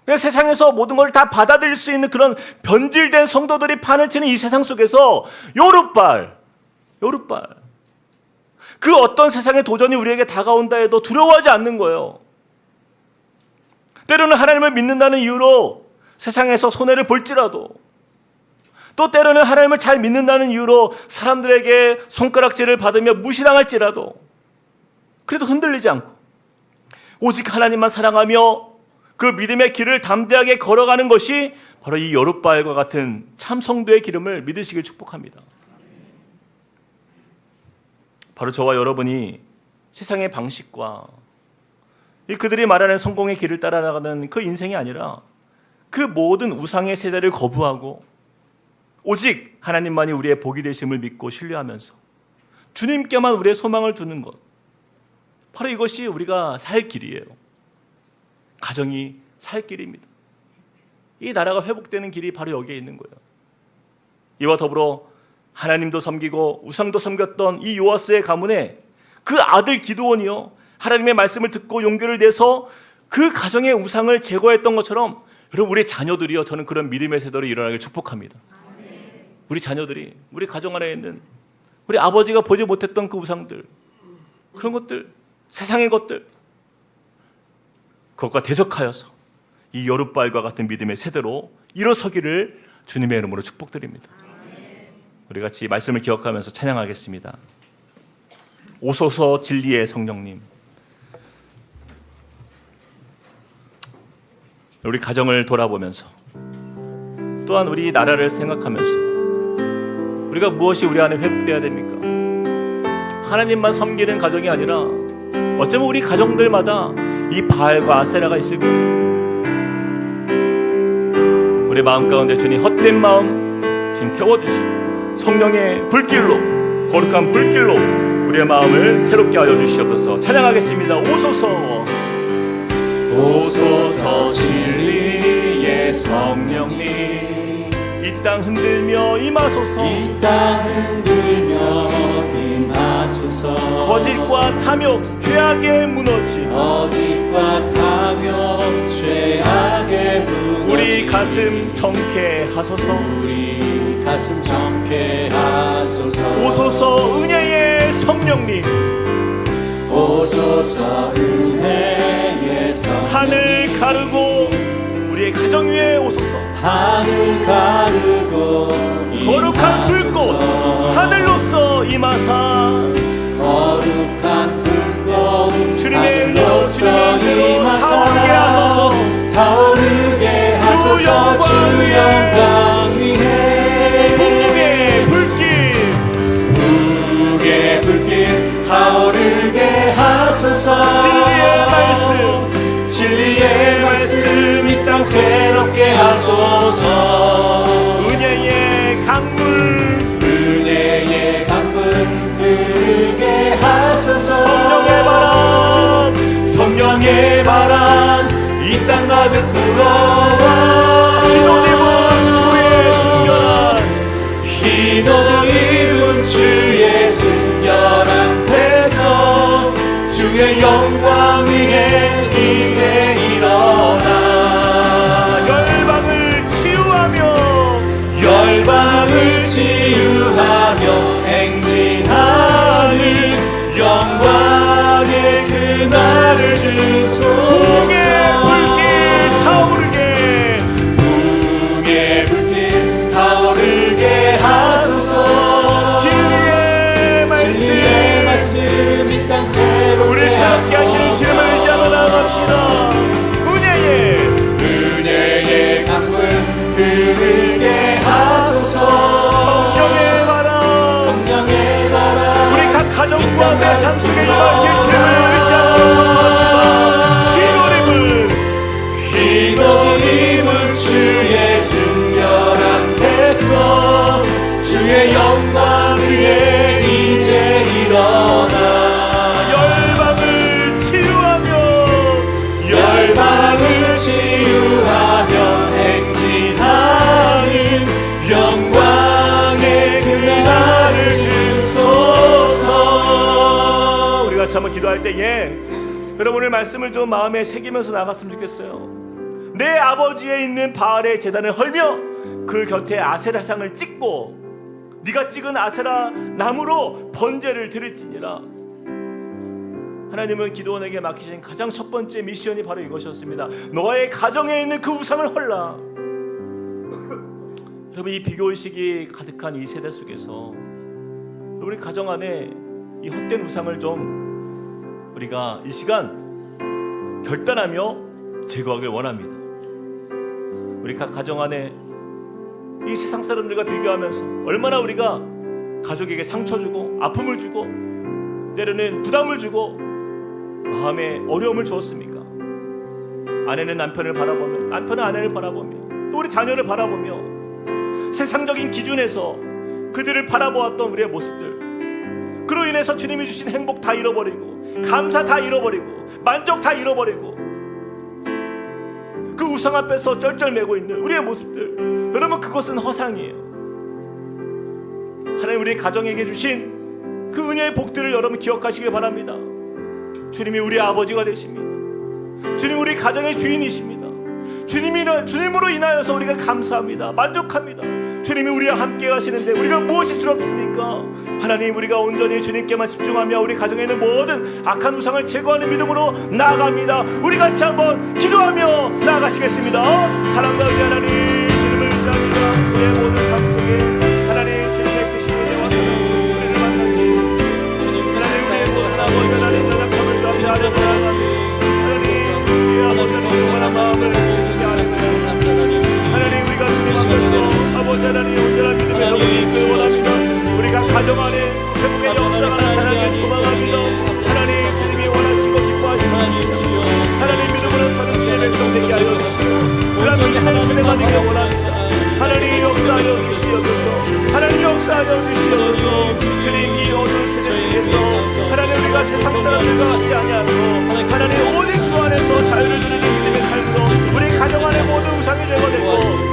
그냥 세상에서 모든 걸 다 받아들일 수 있는 그런 변질된 성도들이 판을 치는 이 세상 속에서 여룻바알, 그 어떤 세상의 도전이 우리에게 다가온다 해도 두려워하지 않는 거예요. 때로는 하나님을 믿는다는 이유로 세상에서 손해를 볼지라도, 또 때로는 하나님을 잘 믿는다는 이유로 사람들에게 손가락질을 받으며 무시당할지라도 그래도 흔들리지 않고 오직 하나님만 사랑하며 그 믿음의 길을 담대하게 걸어가는 것이 바로 이 여룻바알과 같은 참 성도의 기름을 믿으시길 축복합니다. 바로 저와 여러분이 세상의 방식과 그들이 말하는 성공의 길을 따라가는 그 인생이 아니라 그 모든 우상의 세대를 거부하고 오직 하나님만이 우리의 복이 되심을 믿고 신뢰하면서 주님께만 우리의 소망을 두는 것, 바로 이것이 우리가 살 길이에요. 가정이 살 길입니다. 이 나라가 회복되는 길이 바로 여기에 있는 거예요. 이와 더불어 하나님도 섬기고 우상도 섬겼던 이 요아스의 가문에 그 아들 기드온이요, 하나님의 말씀을 듣고 용기를 내서 그 가정의 우상을 제거했던 것처럼 여러분, 우리 자녀들이요, 저는 그런 믿음의 세대로 일어나길 축복합니다. 우리 자녀들이 우리 가정 안에 있는 우리 아버지가 보지 못했던 그 우상들, 그런 것들, 세상의 것들, 그것과 대적하여서 이 여룻발과 같은 믿음의 세대로 일어서기를 주님의 이름으로 축복드립니다. 우리 같이 말씀을 기억하면서 찬양하겠습니다. 오소서 진리의 성령님. 우리 가정을 돌아보면서 또한 우리 나라를 생각하면서 우리가 무엇이 우리 안에 회복되어야 됩니까? 하나님만 섬기는 가정이 아니라 어쩌면 우리 가정들마다 이 바알과 아세라가 있을 거예요. 우리 마음 가운데 주님 헛된 마음 지금 태워주시고 성령의 불길로, 거룩한 불길로 우리의 마음을 새롭게 하여 주시옵소서. 찬양하겠습니다. 오소서, 오소서 진리의 성령님, 이 땅 흔들며 임하소서. 이 땅 흔들며 임하소서. 거짓과 탐욕 죄악에 무너지, 거짓과 탐욕 죄악에 무너지, 우리 가슴 정케 하소서. 우리 가슴 정케 하소서. 오소서 은혜의 성령님, 오소서 은혜의 성령님, 하늘 가르고 우리의 가정 위에 오소서. 하늘 가르고 거룩한 불꽃 하늘로서 임하사, 거룩한 불꽃 주님의 은혜로 하늘로서 주님의 은혜로 임하사, 타오르게 하소서. 타오르게 하소서. 주 영광 위에 북의 불길, 북의 불길 타오르게 하소서. 진리의 말씀, 진리의 말씀 이 땅 새롭게 하소서. 은혜의 강물, 은혜의 강물 흐르게 하소서. 성령의 바람, 성령의 바람 이 땅 가득 불어와. 흰 옷 입은 주의 순결한, 흰 옷 입은 주의 순결한 배서 주의 영광 위에 이제 일어나. 열방을 치유하며, 열방을 치유하며 행진하는 영광의 그날을 주소서. 북의 불길 타오르게, 북의 불길 타오르게 하소서. 진리의 진리의 말씀, 말씀 이 땅 새롭게 우리 새롭게 하시는 주님을 의지하며 나아갑시다. 은혜의 강물 흐르게 하소서. 성령의 바람, 성령의 바람 우리 각 가정과 내 삶 속에 임하실 주님을 의지하며 선포합시다. 흰 옷 입은 주의 순결한 배서 주의 영광 위에 이제 일어나. 열방을 치유하며, 열방을 치유하며 행진하는 영광의 그날을 주소서. 우리가 같이 한번 기도할 때에 여러분 오늘 말씀을 좀 마음에 새기면서 나갔으면 좋겠어요. 내 아버지에 있는 바알의 제단을 헐며 그 곁에 아세라상을 찍고 네가 찍은 아세라 나무로 번제를 드릴지니라. 하나님은 기드온에게 맡기신 가장 첫 번째 미션이 바로 이것이었습니다. 너의 가정에 있는 그 우상을 헐라. 여러분, 이 비교의식이 가득한 이 세대 속에서 우리 가정 안에 이 헛된 우상을 좀 우리가 이 시간 결단하며 제거하길 원합니다. 우리 각 가정 안에 이 세상 사람들과 비교하면서 얼마나 우리가 가족에게 상처 주고 아픔을 주고 때로는 부담을 주고 마음에 어려움을 주었습니까? 아내는 남편을 바라보며, 남편은 아내를 바라보며, 또 우리 자녀를 바라보며 세상적인 기준에서 그들을 바라보았던 우리의 모습들, 그로 인해서 주님이 주신 행복 다 잃어버리고 감사 다 잃어버리고 만족 다 잃어버리고 그 우상 앞에서 쩔쩔매고 있는 우리의 모습들, 여러분 그것은 허상이에요. 하나님 우리 가정에게 주신 그 은혜의 복들을 여러분 기억하시길 바랍니다. 주님이 우리 아버지가 되십니다. 주님 우리 가정의 주인이십니다. 주님으로 인하여서 우리가 감사합니다. 만족합니다. 주님이 우리와 함께 가시는데 우리가 무엇이 두렵습니까? 하나님 우리가 온전히 주님께만 집중하며 우리 가정에 있는 모든 악한 우상을 제거하는 믿음으로 나아갑니다. 우리 같이 한번 기도하며 나아가시겠습니다. 사랑과 은혜 하나님 주님을 의지합니다. 우리의 모든 삶 속에 하나님 주님의 크신 은혜와 사랑 우리를 만나주시고 하나님 우리의 모든 아버지 하나님 나락함을 주합니다. 하나님 우리의 아버지 하나님 원한 마음을 주님께 아뢰며 하나님 우리가 주님 앞에서 아버지 하나님 온전한 믿음의 영혼이 있기를 원합니다. 우리가 가정 안에 회복의 역사가 나타나길 소망합니다. 하나님 주님이 원하시고 기뻐하시는 것입니다. 하나님 믿음으로 서는 주의 백성 되게 하여 주시고 불안한 세대가 되길 원합니다. 하나님 역사하여 주시옵소서. 하나님 역사하여 주시옵소서. 주님 이 어두운 세대 속에서 하나님 우리가 세상 사람들과 같지 아니하고 하나님 오직 주 안에서 자유를 누리는 믿음의 삶으로 우리 가정 안에 모든 우상이 되어내고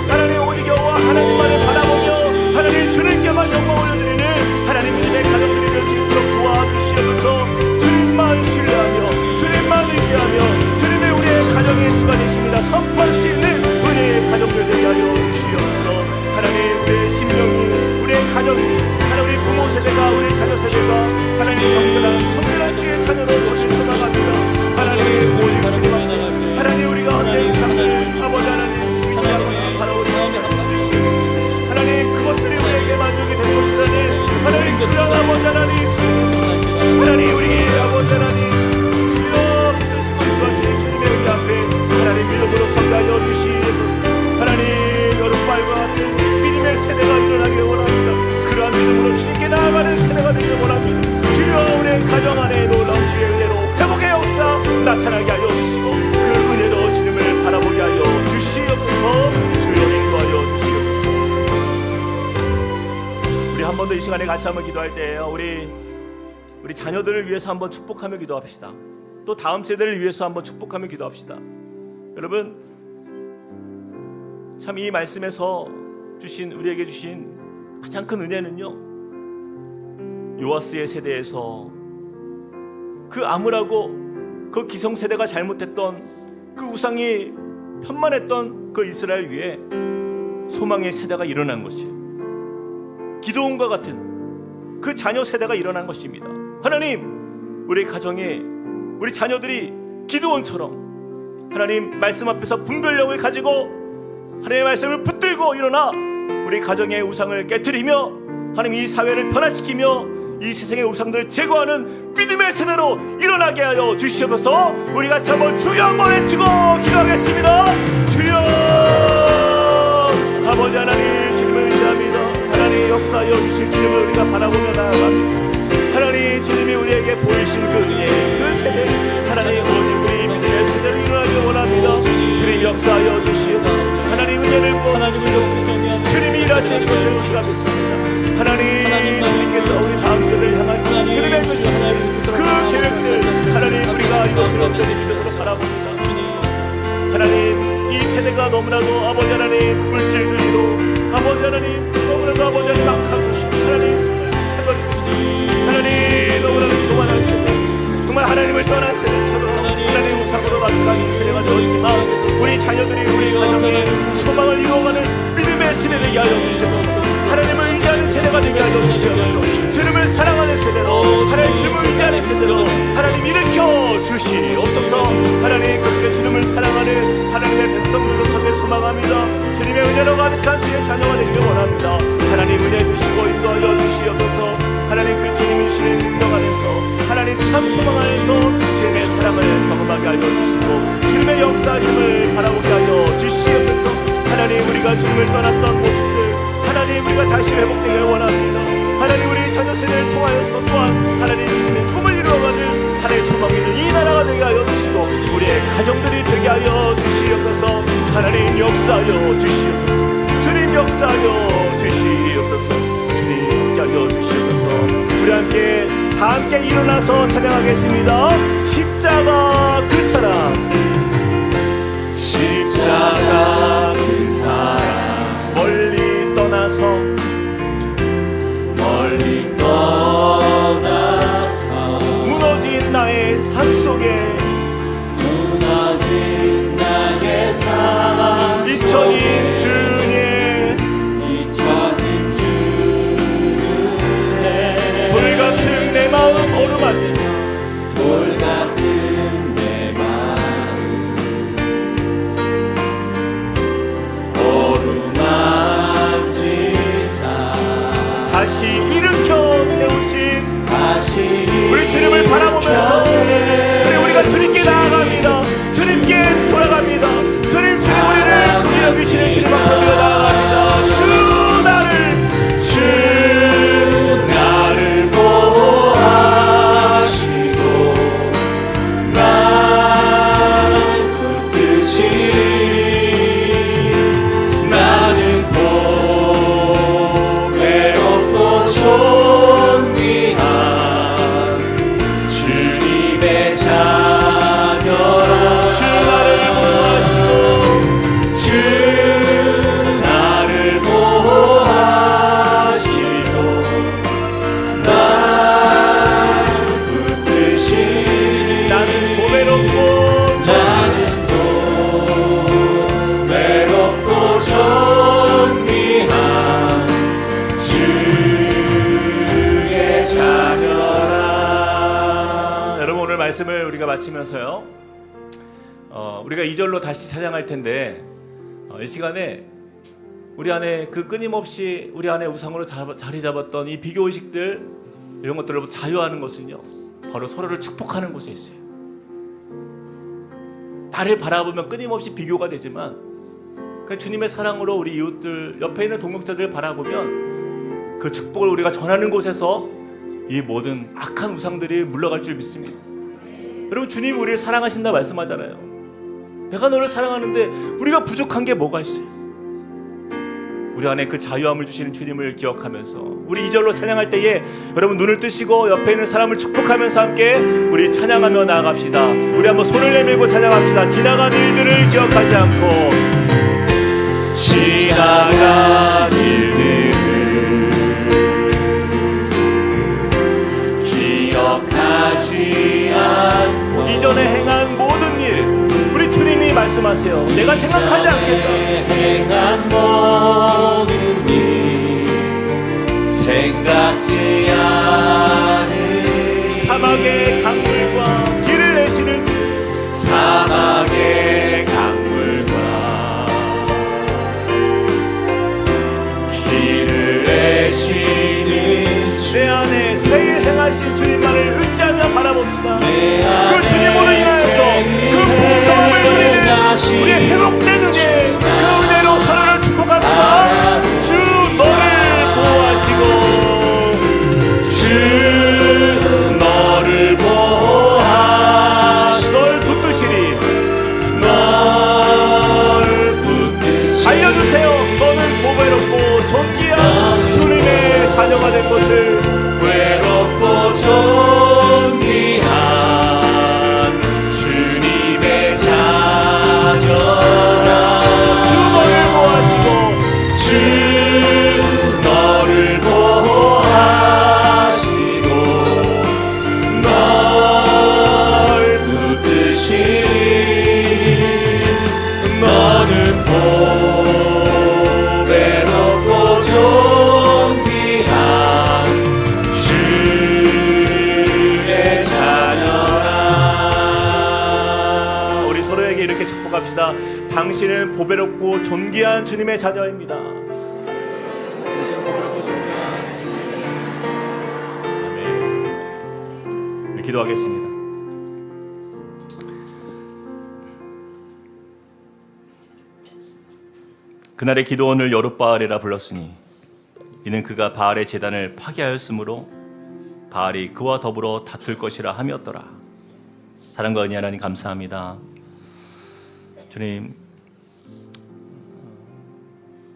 하나님 오직 여호와 하나님만을 바라보며 하나님 주님께만 영광 올려드리는 하나님 믿음의 가정들이 될 수 있도록 도와주시옵소서. 주님만 신뢰하며 주님만 의지하며 주님의 우리의 가정의 주관이십니다. 선포할 수 있는 우리의 가정들 되게 하여 주시옵소서. 하나님 우리의 심령이 우리의 가정이 하나님 우리 부모 세대가 우리 자녀 세대가 하나님 정결한 성결한 주의 자녀로 서나갑니다. 하나님 오직 주님 앞에 하나님 우리가 내 삶을 아버지 하나님 의지하고 바라보며 주시고 하나님 그것들이 우리에게 만족이 될 것이라는 하나님 그런 아버지 하나님 우리 아버지 하나님 주여 붙드시고 인도하시는 주님의 은혜 앞에 하나님 믿음으로 선가하여 주시옵소서. 하나님 여름발과 같은 믿음의 세대가 일어나길 원합니다. 그러한 믿음으로 주님께 나아가는 세대가 되길 원합니다. 주여 우리의 가정 안에 놀라운 주의 은혜로 회복의 역사 나타나게 하여 주시고 그 은혜로 주님을 바라보게 하여 주시옵소서. 주여 인도하여 주시옵소서. 우리 한 번 더 이 시간에 같이 한번 기도할 때예요. 우리 자녀들을 위해서 한번 축복하며 기도합시다. 또 다음 세대를 위해서 한번 축복하며 기도합시다. 여러분 참 이 말씀에서 우리에게 주신 가장 큰 은혜는요, 요아스의 세대에서 그 암울하고 그 기성세대가 잘못했던 그 우상이 편만했던 그 이스라엘 위에 소망의 세대가 일어난 것이에요. 기드온과 같은 그 자녀 세대가 일어난 것입니다. 하나님 우리 가정에 우리 자녀들이 기드온처럼 하나님 말씀 앞에서 분별력을 가지고 하나님의 말씀을 붙들고 일어나 우리 가정의 우상을 깨트리며 하나님 이 사회를 변화시키며 이 세상의 우상들을 제거하는 믿음의 세대로 일어나게 하여 주시옵소서. 우리 같이 한번 주여 한번 외치고 기도하겠습니다. 주여 아버지 하나님 주님을 의지합니다. 하나님 역사하여 주실 주님을 우리가 바라보며 나아갑니다. 하나님 주님이 우리에게 보이신 그 은혜 그 세대 하나님 오직 우리 믿음의 세대로 일어나길 원합니다. 주님 역사하여 주시옵소서. 하나님 은혜를 부어 주님이 일하시는 것을 우리가 믿습니다. 하나님 주님께서 우리 다음 세대를 향하신 주님의 그 계획들 하나님 우리가 이것을 온전히 믿음으로 바라봅니다. 하나님 이 세대가 너무나도 아버지 하나님 물질주의로 아버지 하나님 너무나도 아버지 하나님 악하고 하나님 차별이고 하나님 너무나도 교만한 세대 정말 하나님을 떠난 세대처럼 하나님 우상으로 가득한 이 세대가 되었지만 우리 자녀들이 우리 가정에 소망을 이루어가는 믿음의 세대 되게 하여 주시옵소서. 하나님을 의지하는 세대가 되게 하여 주시옵소서. 주님을 사랑하는 세대로 하나님 주님을 의지하는 세대로 하나님 일으켜 주시옵소서. 하나님 그렇게 주님을 사랑하는 하나님의 백성들로 서게 소망합니다. 주님의 은혜로 가득한 주의 자녀가 되기를 원합니다. 하나님 은혜 주시고 인도하여 주시옵소서. 하나님 그 주님이 주시는 능력 안에서 하나님 참 소망 안에서 주님의 사랑을 경험하게 하여 주시고 주님의 역사하심을 바라보게 하여 주시옵소서. 하나님 우리가 주님을 떠났던 모습들 하나님 우리가 다시 회복되길 원합니다. 하나님 우리 자녀 세대를 통하여서 또한 하나님 주님의 꿈을 이루어가는 하나님의 소망이 있는 이 나라가 되게 하여 주시고 우리의 가정들이 되게 하여 주시옵소서. 하나님 역사하여 주시옵소서. 주님 역사하여 주시옵소서. 주님 함께하여 주시옵소서. 우리 다 함께 일어나서 찬양하겠습니다. 십자가 그 사랑 십자가 그 사랑 멀리 떠나서 우리가 마치면서요, 우리가 2절로 다시 찬양할 텐데, 이 시간에 우리 안에 그 끊임없이 우리 안에 우상으로 자리 잡았던 이 비교 의식들, 이런 것들을 자유하는 것은요, 바로 서로를 축복하는 곳에 있어요. 나를 바라보면 끊임없이 비교가 되지만, 그 주님의 사랑으로 우리 이웃들, 옆에 있는 동역자들을 바라보면 그 축복을 우리가 전하는 곳에서 이 모든 악한 우상들이 물러갈 줄 믿습니다. 여러분, 주님이 우리를 사랑하신다 말씀하잖아요. 내가 너를 사랑하는데 우리가 부족한 게 뭐가 있어요? 우리 안에 그 자유함을 주시는 주님을 기억하면서 우리 2절로 찬양할 때에 여러분 눈을 뜨시고 옆에 있는 사람을 축복하면서 함께 우리 찬양하며 나아갑시다. 우리 한번 손을 내밀고 찬양합시다. 지나간 일들을 기억하지 않고, 지나간 일들을 기억하지 않고, 이전에 행한 모든 일, 우리 주님이 말씀하세요. 내가 생각하지 않겠다. 행한 모든 일 생각지 않은 사막의 강물과 길을 내시는 사막의 강물과 길을 내시는 내 안에 새일 행하신 주님만을 의지하며 바라봅시다. 그 주님으로 인하여서 그 풍성함을 누리는 우리의 회복된 은혜, 그 은혜로 서로를 축복합시다. 주 너를 보호하시고, 주 너를 보호하시고 널 붙드시리. 널 붙드시리. 알려주세요. 너는 보배롭고 존귀한 주님의 자녀가 된 것을. 외롭고 존귀한 주님의 자녀라. 주 너를 보호하시고, 주 너를 보호하시고 널 붙드시리. 너는 보배롭고 존귀한 주의 자녀라. 우리 서로에게 이렇게 축복합시다. 당신은 보배롭고 존귀한 주님의 자녀입니다. 아멘. 우리 기도하겠습니다. 그날의 기도원을 여룻바알이라 불렀으니 이는 그가 바알의 제단을 파괴하였으므로 바알이 그와 더불어 다툴 것이라 함이었더라. 사랑과 은혜 하나님 감사합니다. 주님,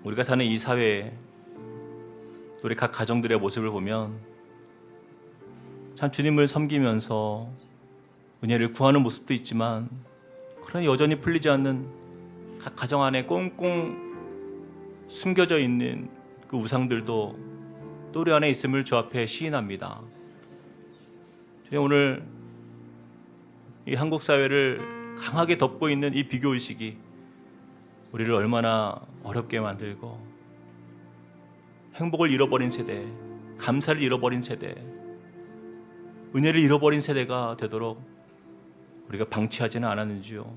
우리가 사는 이 사회에 우리 각 가정들의 모습을 보면 참 주님을 섬기면서 은혜를 구하는 모습도 있지만, 그러나 여전히 풀리지 않는 각 가정 안에 꽁꽁 숨겨져 있는 그 우상들도 또 우리 안에 있음을 주 앞에 시인합니다. 주님, 오늘 이 한국 사회를 강하게 덮고 있는 이 비교의식이 우리를 얼마나 어렵게 만들고 행복을 잃어버린 세대, 감사를 잃어버린 세대, 은혜를 잃어버린 세대가 되도록 우리가 방치하지는 않았는지요.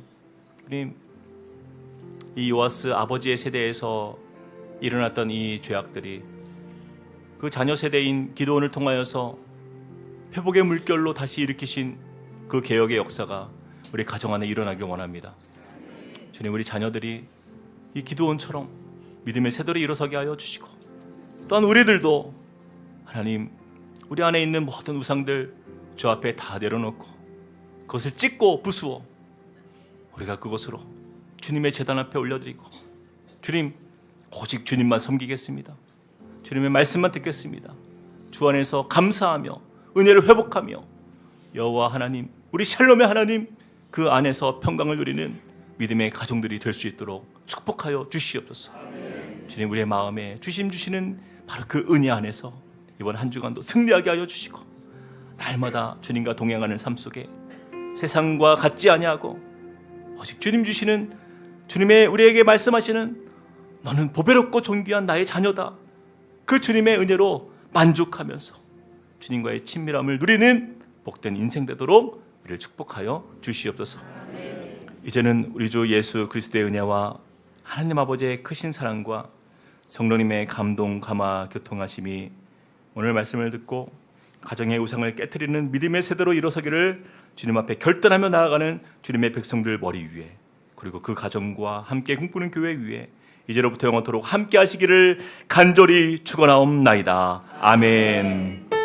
주님, 이 요아스 아버지의 세대에서 일어났던 이 죄악들이 그 자녀 세대인 기드온을 통하여서 회복의 물결로 다시 일으키신 그 개혁의 역사가 우리 가정 안에 일어나길 원합니다. 주님, 우리 자녀들이 이 기드온처럼 믿음의 세대로 일어서게 하여 주시고, 또한 우리들도 하나님, 우리 안에 있는 모든 우상들 주 앞에 다 내려놓고 그것을 찢고 부수어 우리가 그것으로 주님의 제단 앞에 올려드리고, 주님, 오직 주님만 섬기겠습니다. 주님의 말씀만 듣겠습니다. 주 안에서 감사하며 은혜를 회복하며 여호와 하나님, 우리 샬롬의 하나님, 그 안에서 평강을 누리는 믿음의 가정들이 될 수 있도록 축복하여 주시옵소서. 주님, 우리의 마음에 주심 주시는 바로 그 은혜 안에서 이번 한 주간도 승리하게 하여 주시고, 날마다 주님과 동행하는 삶 속에 세상과 같지 아니하고 오직 주님 주시는, 주님의 우리에게 말씀하시는 너는 보배롭고 존귀한 나의 자녀다, 그 주님의 은혜로 만족하면서 주님과의 친밀함을 누리는 복된 인생 되도록 우리를 축복하여 주시옵소서. 이제는 우리 주 예수 그리스도의 은혜와 하나님 아버지의 크신 사랑과 성령님의 감동, 감화, 교통하심이 오늘 말씀을 듣고 가정의 우상을 깨트리는 믿음의 세대로 일어서기를 주님 앞에 결단하며 나아가는 주님의 백성들 머리 위에, 그리고 그 가정과 함께 꿈꾸는 교회 위에 이제로부터 영원토록 함께 하시기를 간절히 축원하옵나이다. 아멘.